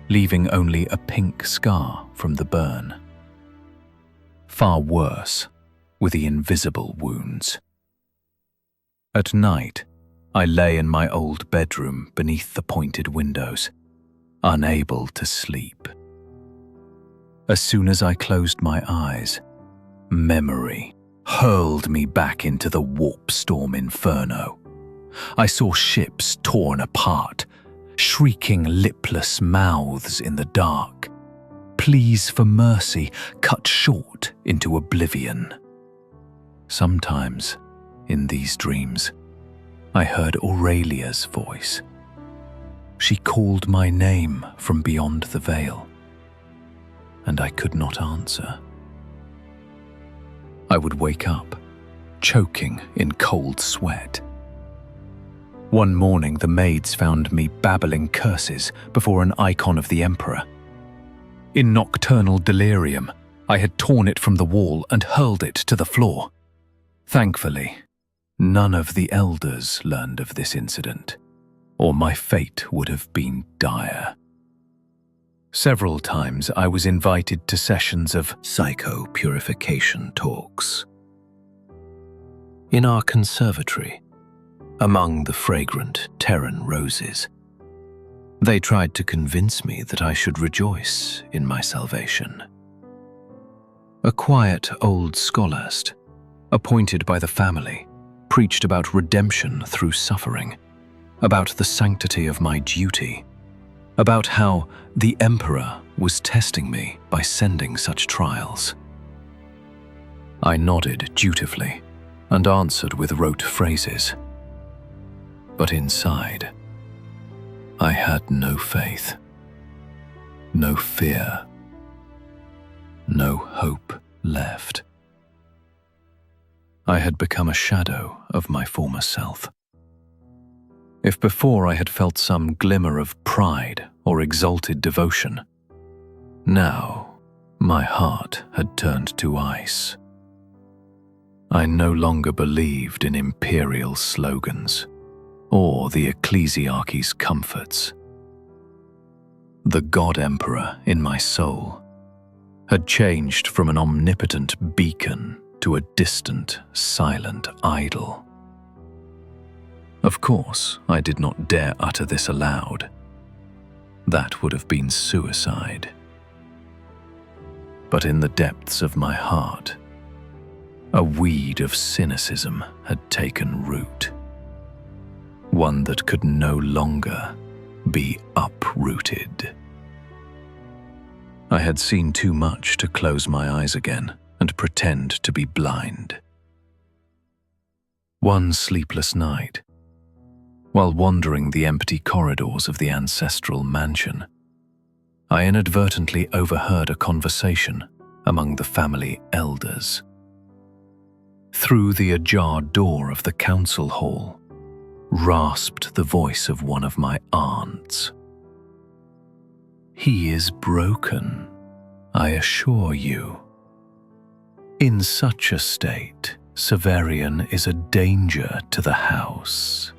leaving only a pink scar from the burn. Far worse were the invisible wounds. At night, I lay in my old bedroom beneath the pointed windows, unable to sleep. As soon as I closed my eyes, memory hurled me back into the warp storm inferno. I saw ships torn apart, shrieking lipless mouths in the dark, pleas for mercy cut short into oblivion. Sometimes, in these dreams, I heard Aurelia's voice. She called my name from beyond the veil, and I could not answer. I would wake up, choking in cold sweat. One morning, the maids found me babbling curses before an icon of the Emperor. In nocturnal delirium, I had torn it from the wall and hurled it to the floor. Thankfully, none of the elders learned of this incident, or my fate would have been dire. Several times I was invited to sessions of psycho-purification talks. In our conservatory, among the fragrant Terran roses, they tried to convince me that I should rejoice in my salvation. A quiet old scholast, appointed by the family, preached about redemption through suffering, about the sanctity of my duty, about how the Emperor was testing me by sending such trials. I nodded dutifully and answered with rote phrases. But inside, I had no faith, no fear, no hope left. I had become a shadow of my former self. If before I had felt some glimmer of pride or exalted devotion, now my heart had turned to ice. I no longer believed in imperial slogans or the ecclesiarchy's comforts. The God Emperor in my soul had changed from an omnipotent beacon to a distant, silent idol. Of course, I did not dare utter this aloud. That would have been suicide. But in the depths of my heart, a weed of cynicism had taken root, one that could no longer be uprooted. I had seen too much to close my eyes again and pretend to be blind. One sleepless night, while wandering the empty corridors of the ancestral mansion, I inadvertently overheard a conversation among the family elders. Through the ajar door of the council hall, rasped the voice of one of my aunts. "He is broken, I assure you. In such a state, Severian is a danger to the house.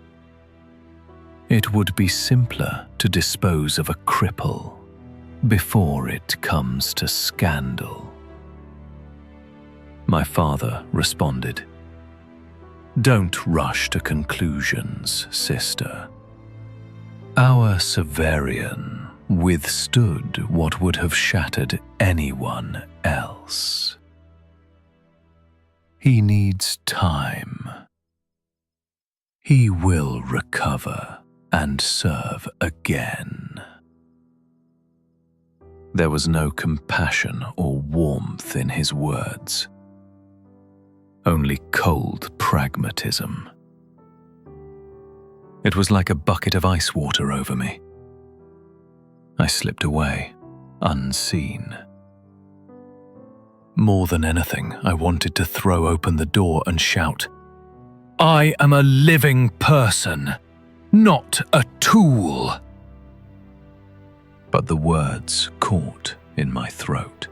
It would be simpler to dispose of a cripple before it comes to scandal." My father responded, "Don't rush to conclusions, sister. Our Severian withstood what would have shattered anyone else. He needs time. He will recover and serve again. There was no compassion or warmth in his words, only cold pragmatism. It was like a bucket of ice water over me. I slipped away, unseen. More than anything, I wanted to throw open the door and shout, "I am a living person, not a tool!" But the words caught in my throat.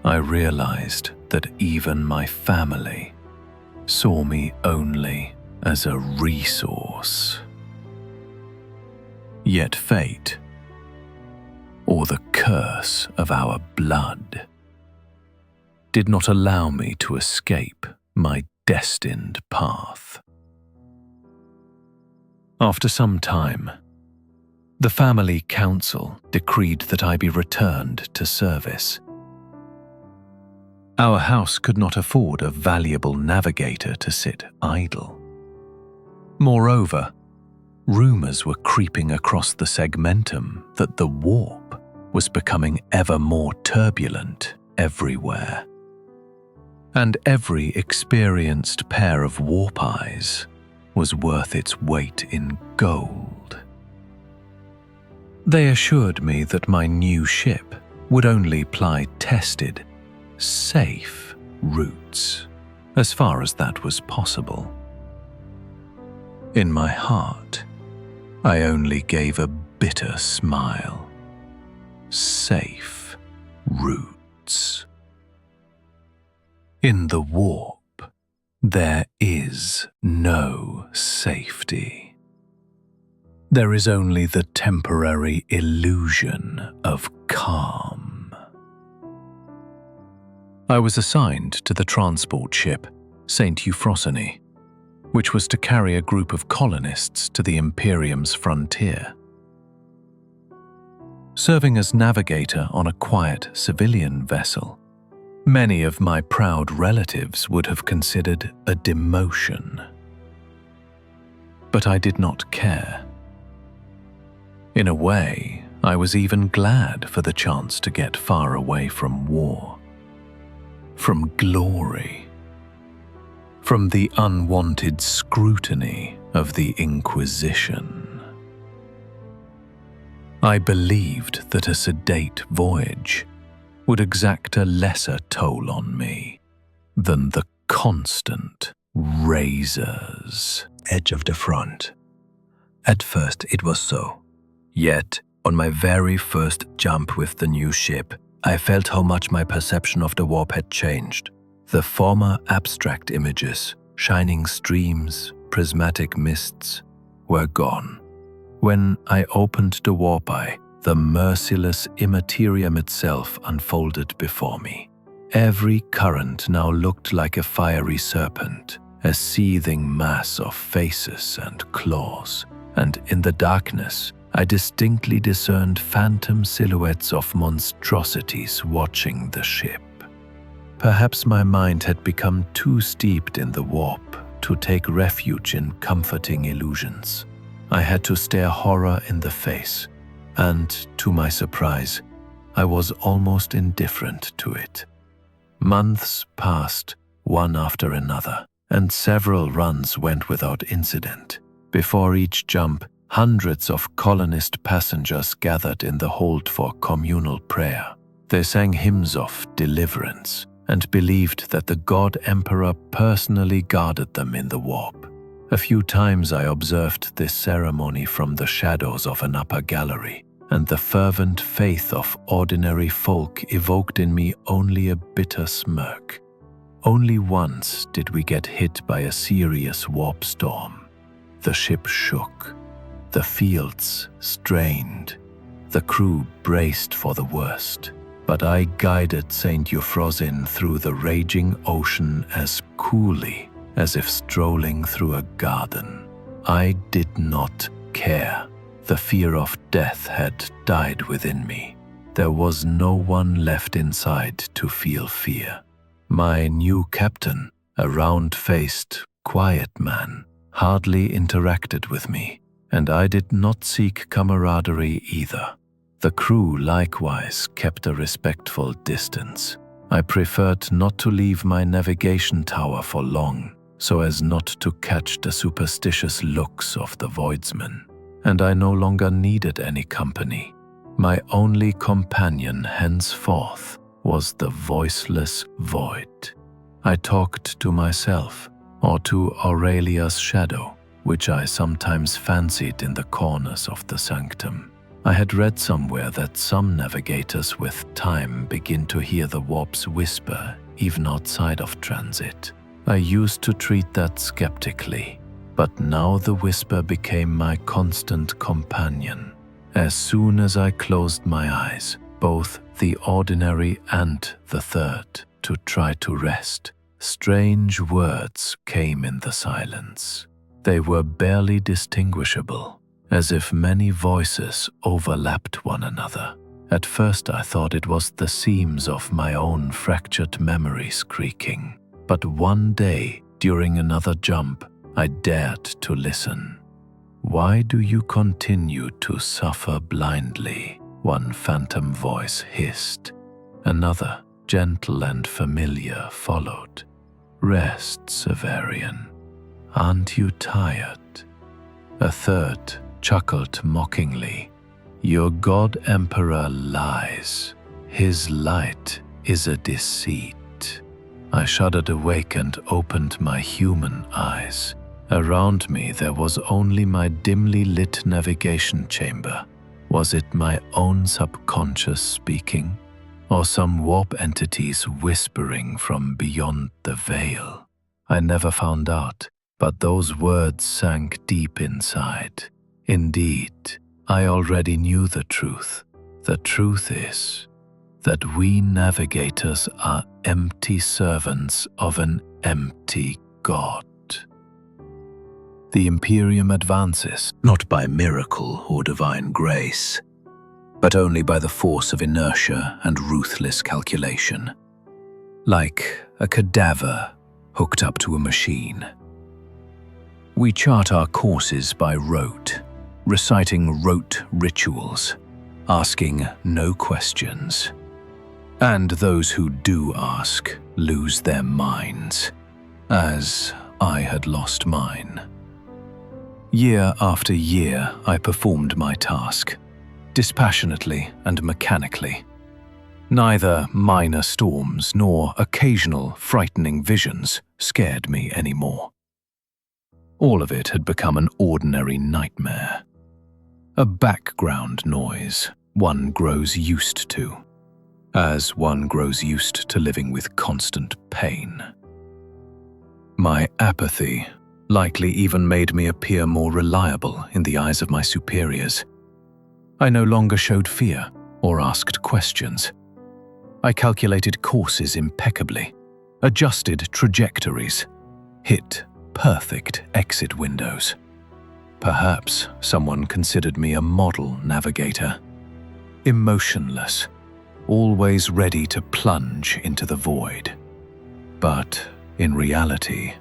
I realized that even my family saw me only as a resource. Yet fate, or the curse of our blood, did not allow me to escape my destined path. After some time, the family council decreed that I be returned to service. Our house could not afford a valuable navigator to sit idle. Moreover, rumors were creeping across the segmentum that the warp was becoming ever more turbulent everywhere, and every experienced pair of warp eyes was worth its weight in gold. They assured me that my new ship would only ply tested, safe routes, as far as that was possible. In my heart, I only gave a bitter smile. Safe routes. In the warp, there is no safety. There is only the temporary illusion of calm. I was assigned to the transport ship St. Euphrosyne, which was to carry a group of colonists to the Imperium's frontier. Serving as navigator on a quiet civilian vessel, many of my proud relatives would have considered a demotion. But I did not care. In a way, I was even glad for the chance to get far away from war, from glory, from the unwanted scrutiny of the Inquisition. I believed that a sedate voyage would exact a lesser toll on me than the constant razors. Edge of the front. At first it was so. Yet, on my very first jump with the new ship, I felt how much my perception of the warp had changed. The former abstract images, shining streams, prismatic mists, were gone. When I opened the warp eye, the merciless immaterium itself unfolded before me. Every current now looked like a fiery serpent, a seething mass of faces and claws, and in the darkness, I distinctly discerned phantom silhouettes of monstrosities watching the ship. Perhaps my mind had become too steeped in the warp to take refuge in comforting illusions. I had to stare horror in the face, and, to my surprise, I was almost indifferent to it. Months passed, one after another, and several runs went without incident. Before each jump, hundreds of colonist passengers gathered in the hold for communal prayer. They sang hymns of deliverance and believed that the God Emperor personally guarded them in the warp. A few times I observed this ceremony from the shadows of an upper gallery, and the fervent faith of ordinary folk evoked in me only a bitter smirk. Only once did we get hit by a serious warp storm. The ship shook, the fields strained, the crew braced for the worst. But I guided St. Euphrosyne through the raging ocean as coolly as if strolling through a garden. I did not care. The fear of death had died within me. There was no one left inside to feel fear. My new captain, a round-faced, quiet man, hardly interacted with me, and I did not seek camaraderie either. The crew likewise kept a respectful distance. I preferred not to leave my navigation tower for long, so as not to catch the superstitious looks of the voidsmen, and I no longer needed any company. My only companion henceforth was the voiceless void. I talked to myself, or to Aurelia's shadow, which I sometimes fancied in the corners of the sanctum. I had read somewhere that some navigators with time begin to hear the warp's whisper even outside of transit. I used to treat that skeptically, but now the whisper became my constant companion. As soon as I closed my eyes, both the ordinary and the third, to try to rest, strange words came in the silence. They were barely distinguishable, as if many voices overlapped one another. At first I thought it was the seams of my own fractured memories creaking, but one day, during another jump, I dared to listen. "Why do you continue to suffer blindly?" one phantom voice hissed. Another, gentle and familiar, followed. "Rest, Severian. Aren't you tired?" A third chuckled mockingly. "Your God Emperor lies. His light is a deceit." I shuddered awake and opened my human eyes. Around me there was only my dimly lit navigation chamber. Was it my own subconscious speaking, or some warp entities whispering from beyond the veil? I never found out, but those words sank deep inside. Indeed, I already knew the truth. The truth is that we navigators are empty servants of an empty God. The Imperium advances, not by miracle or divine grace, but only by the force of inertia and ruthless calculation. Like a cadaver hooked up to a machine. We chart our courses by rote, reciting rote rituals, asking no questions. And those who do ask lose their minds, as I had lost mine. Year after year, I performed my task, dispassionately and mechanically. Neither minor storms nor occasional frightening visions scared me anymore. All of it had become an ordinary nightmare, a background noise one grows used to, as one grows used to living with constant pain. My apathy likely even made me appear more reliable in the eyes of my superiors. I no longer showed fear or asked questions. I calculated courses impeccably, adjusted trajectories, hit perfect exit windows. Perhaps someone considered me a model navigator, emotionless, always ready to plunge into the void. But in reality,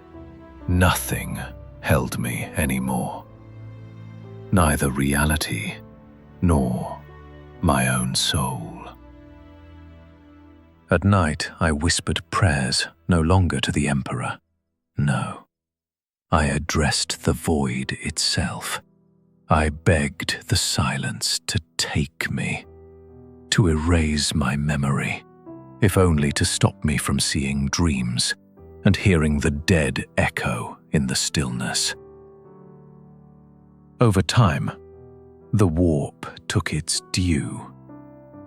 nothing held me anymore. Neither reality nor my own soul. At night, I whispered prayers no longer to the Emperor. No, I addressed the void itself. I begged the silence to take me, to erase my memory, if only to stop me from seeing dreams and hearing the dead echo in the stillness. Over time, the warp took its due.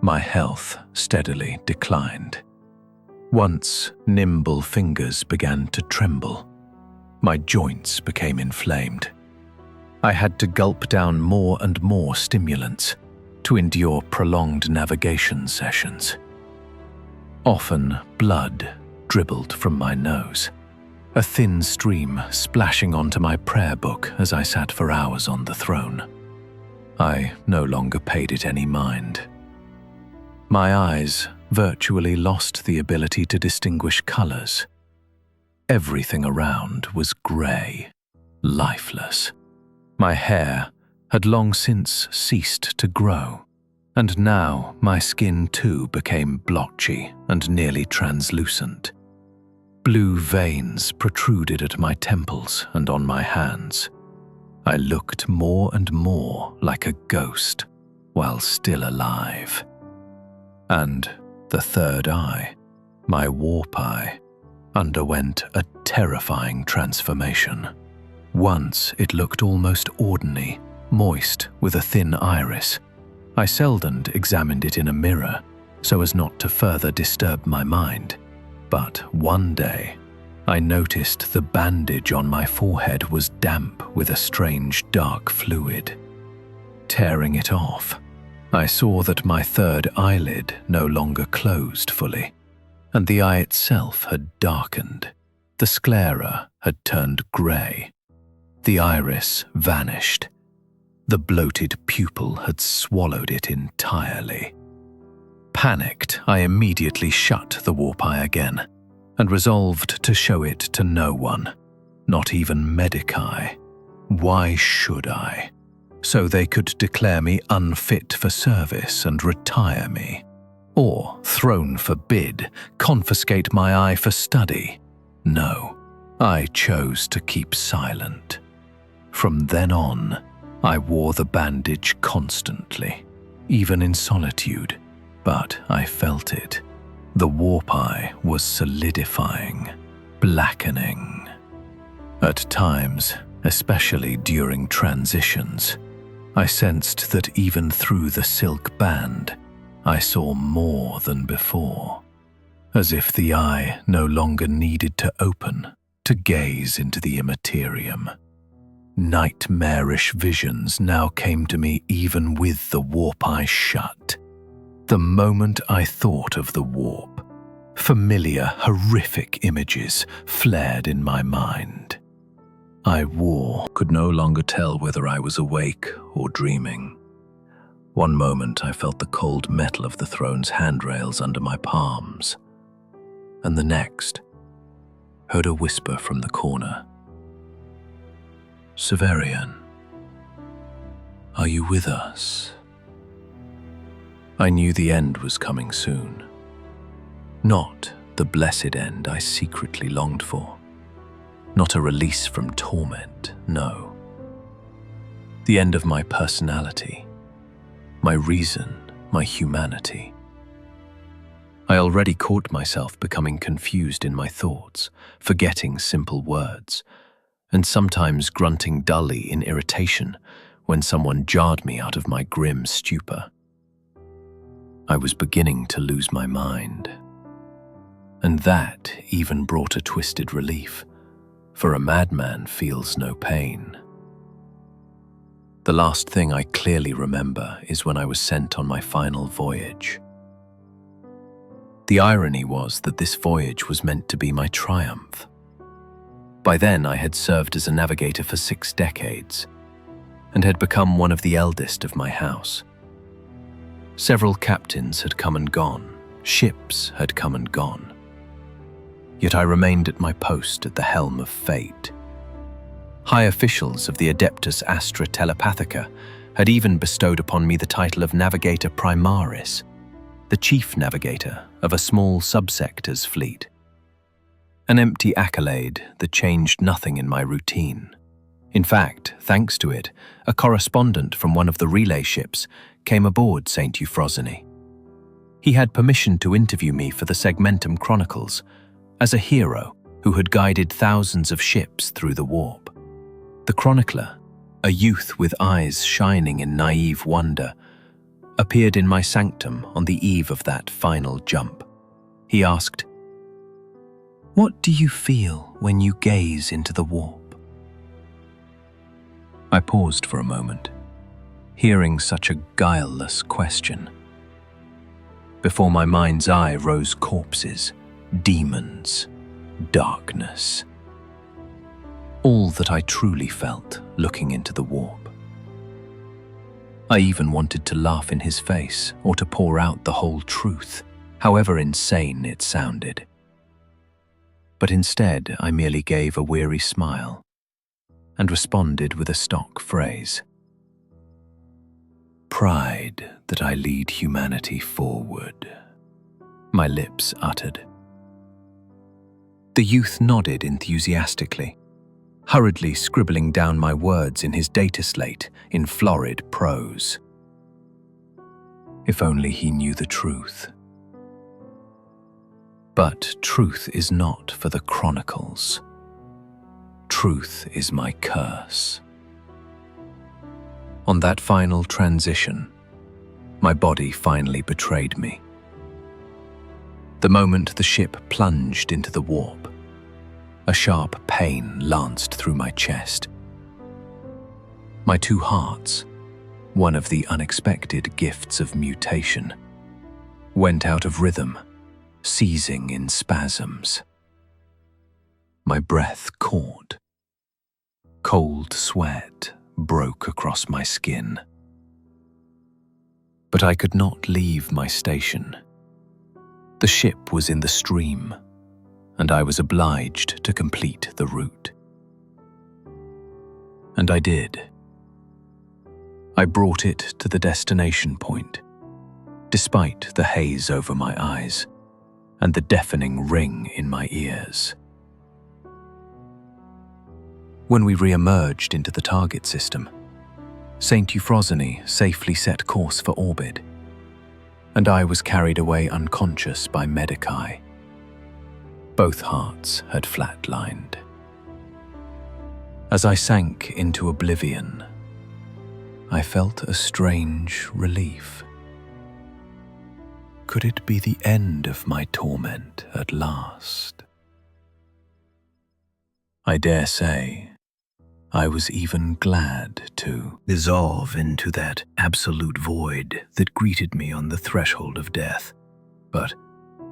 My health steadily declined. Once nimble fingers began to tremble. My joints became inflamed. I had to gulp down more and more stimulants to endure prolonged navigation sessions. Often, blood dribbled from my nose, a thin stream splashing onto my prayer book as I sat for hours on the throne. I no longer paid it any mind. My eyes virtually lost the ability to distinguish colors. Everything around was grey, lifeless. My hair had long since ceased to grow, and now my skin too became blotchy and nearly translucent. Blue veins protruded at my temples and on my hands. I looked more and more like a ghost while still alive. And the third eye, my warp eye, underwent a terrifying transformation. Once it looked almost ordinary, moist with a thin iris. I seldom examined it in a mirror so as not to further disturb my mind. But one day, I noticed the bandage on my forehead was damp with a strange dark fluid. Tearing it off, I saw that my third eyelid no longer closed fully, and the eye itself had darkened. The sclera had turned grey. The iris vanished. The bloated pupil had swallowed it entirely. Panicked, I immediately shut the warp eye again and resolved to show it to no one, not even Medici. Why should I? So they could declare me unfit for service and retire me. Or, throne forbid, confiscate my eye for study. No, I chose to keep silent. From then on, I wore the bandage constantly, even in solitude, but I felt it. The warp eye was solidifying, blackening. At times, especially during transitions, I sensed that even through the silk band, I saw more than before, as if the eye no longer needed to open to gaze into the immaterium. Nightmarish visions now came to me even with the warp eye shut. The moment I thought of the warp, familiar, horrific images flared in my mind. I could no longer tell whether I was awake or dreaming. One moment I felt the cold metal of the throne's handrails under my palms, and the next heard a whisper from the corner. "Severian, are you with us?" I knew the end was coming soon. Not the blessed end I secretly longed for. Not a release from torment, no. The end of my personality, my reason, my humanity. I already caught myself becoming confused in my thoughts, forgetting simple words, and sometimes grunting dully in irritation when someone jarred me out of my grim stupor. I was beginning to lose my mind. And that even brought a twisted relief, for a madman feels no pain. The last thing I clearly remember is when I was sent on my final voyage. The irony was that this voyage was meant to be my triumph. By then I had served as a navigator for 6 decades, and had become one of the eldest of my house. Several captains had come and gone, ships had come and gone. Yet I remained at my post at the helm of fate. High officials of the Adeptus Astra Telepathica had even bestowed upon me the title of Navigator Primaris, the chief navigator of a small subsector's fleet. An empty accolade that changed nothing in my routine. In fact, thanks to it, a correspondent from one of the relay ships came aboard St. Euphrosyne. He had permission to interview me for the Segmentum Chronicles as a hero who had guided thousands of ships through the warp. The chronicler, a youth with eyes shining in naive wonder, appeared in my sanctum on the eve of that final jump. He asked, "What do you feel when you gaze into the warp?" I paused for a moment, hearing such a guileless question. Before my mind's eye rose corpses, demons, darkness. All that I truly felt looking into the warp. I even wanted to laugh in his face or to pour out the whole truth, however insane it sounded. But instead, I merely gave a weary smile and responded with a stock phrase. "Pride that I lead humanity forward," my lips uttered. The youth nodded enthusiastically, hurriedly scribbling down my words in his data slate in florid prose. If only he knew the truth. But truth is not for the chronicles. Truth is my curse. On that final transition, my body finally betrayed me. The moment the ship plunged into the warp, a sharp pain lanced through my chest. My two hearts, one of the unexpected gifts of mutation, went out of rhythm, seizing in spasms. My breath caught. Cold sweat broke across my skin. But I could not leave my station. The ship was in the stream, and I was obliged to complete the route. And I did. I brought it to the destination point, despite the haze over my eyes and the deafening ring in my ears. When we re-emerged into the target system, St. Euphrosyne safely set course for orbit, and I was carried away unconscious by Medicae. Both hearts had flatlined. As I sank into oblivion, I felt a strange relief. Could it be the end of my torment at last? I dare say I was even glad to dissolve into that absolute void that greeted me on the threshold of death. But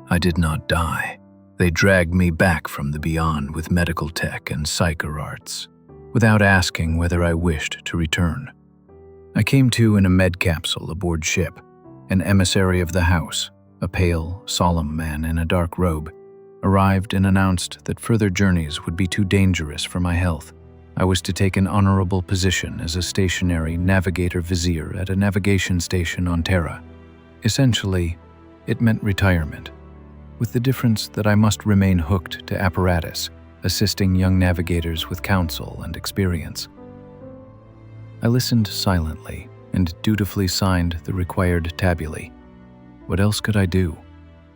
I did not die. They dragged me back from the beyond with medical tech and psycho arts, without asking whether I wished to return. I came to in a med capsule aboard ship. An emissary of the house, a pale, solemn man in a dark robe, arrived and announced that further journeys would be too dangerous for my health. I was to take an honorable position as a stationary navigator vizier at a navigation station on Terra. Essentially, it meant retirement, with the difference that I must remain hooked to apparatus, assisting young navigators with counsel and experience. I listened silently and dutifully signed the required tabulae. What else could I do?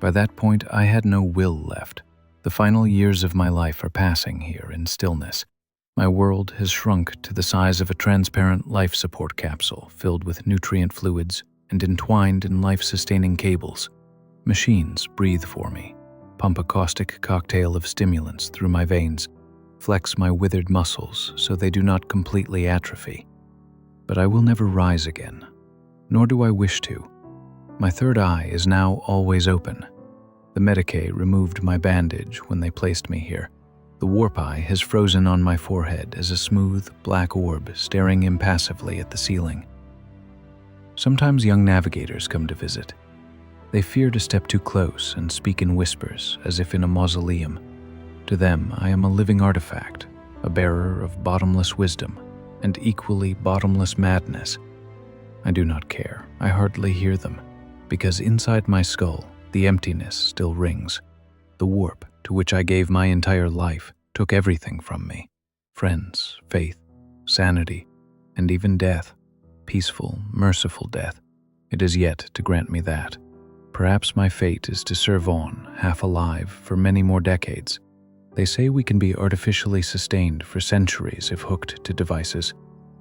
By that point, I had no will left. The final years of my life are passing here in stillness. My world has shrunk to the size of a transparent life support capsule filled with nutrient fluids and entwined in life-sustaining cables. Machines breathe for me, pump a caustic cocktail of stimulants through my veins, flex my withered muscles so they do not completely atrophy. But I will never rise again, nor do I wish to. My third eye is now always open. The Medicae removed my bandage when they placed me here. The warp eye has frozen on my forehead as a smooth, black orb staring impassively at the ceiling. Sometimes young navigators come to visit. They fear to step too close and speak in whispers as if in a mausoleum. To them, I am a living artifact, a bearer of bottomless wisdom and equally bottomless madness. I do not care. I hardly hear them, because inside my skull, the emptiness still rings. The warp, to which I gave my entire life, took everything from me. Friends, faith, sanity, and even death. Peaceful, merciful death. It is yet to grant me that. Perhaps my fate is to serve on, half alive, for many more decades. They say we can be artificially sustained for centuries if hooked to devices.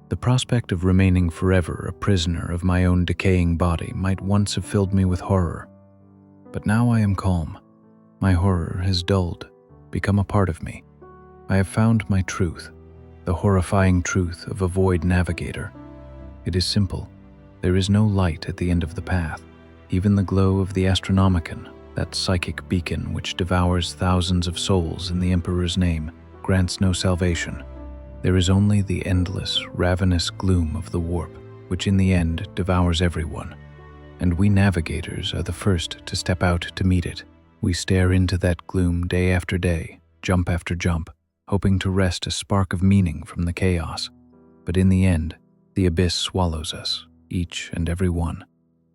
The prospect of remaining forever a prisoner of my own decaying body might once have filled me with horror. But now I am calm. My horror has dulled, become a part of me. I have found my truth, the horrifying truth of a void navigator. It is simple. There is no light at the end of the path. Even the glow of the Astronomicon, that psychic beacon which devours thousands of souls in the Emperor's name, grants no salvation. There is only the endless, ravenous gloom of the warp, which in the end devours everyone. And we navigators are the first to step out to meet it. We stare into that gloom day after day, jump after jump, hoping to wrest a spark of meaning from the chaos. But in the end, the abyss swallows us, each and every one.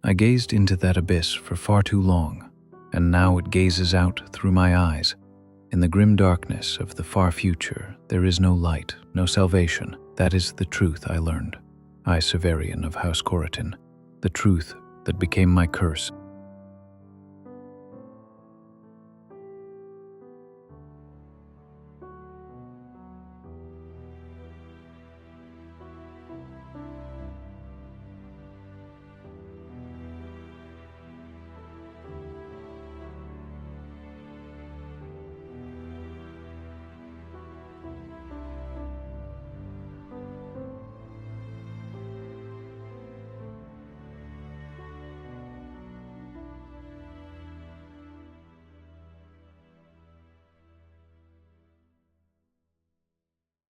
I gazed into that abyss for far too long, and now it gazes out through my eyes. In the grim darkness of the far future, there is no light, no salvation. That is the truth I learned. I, Severian of House Coriton, the truth that became my curse.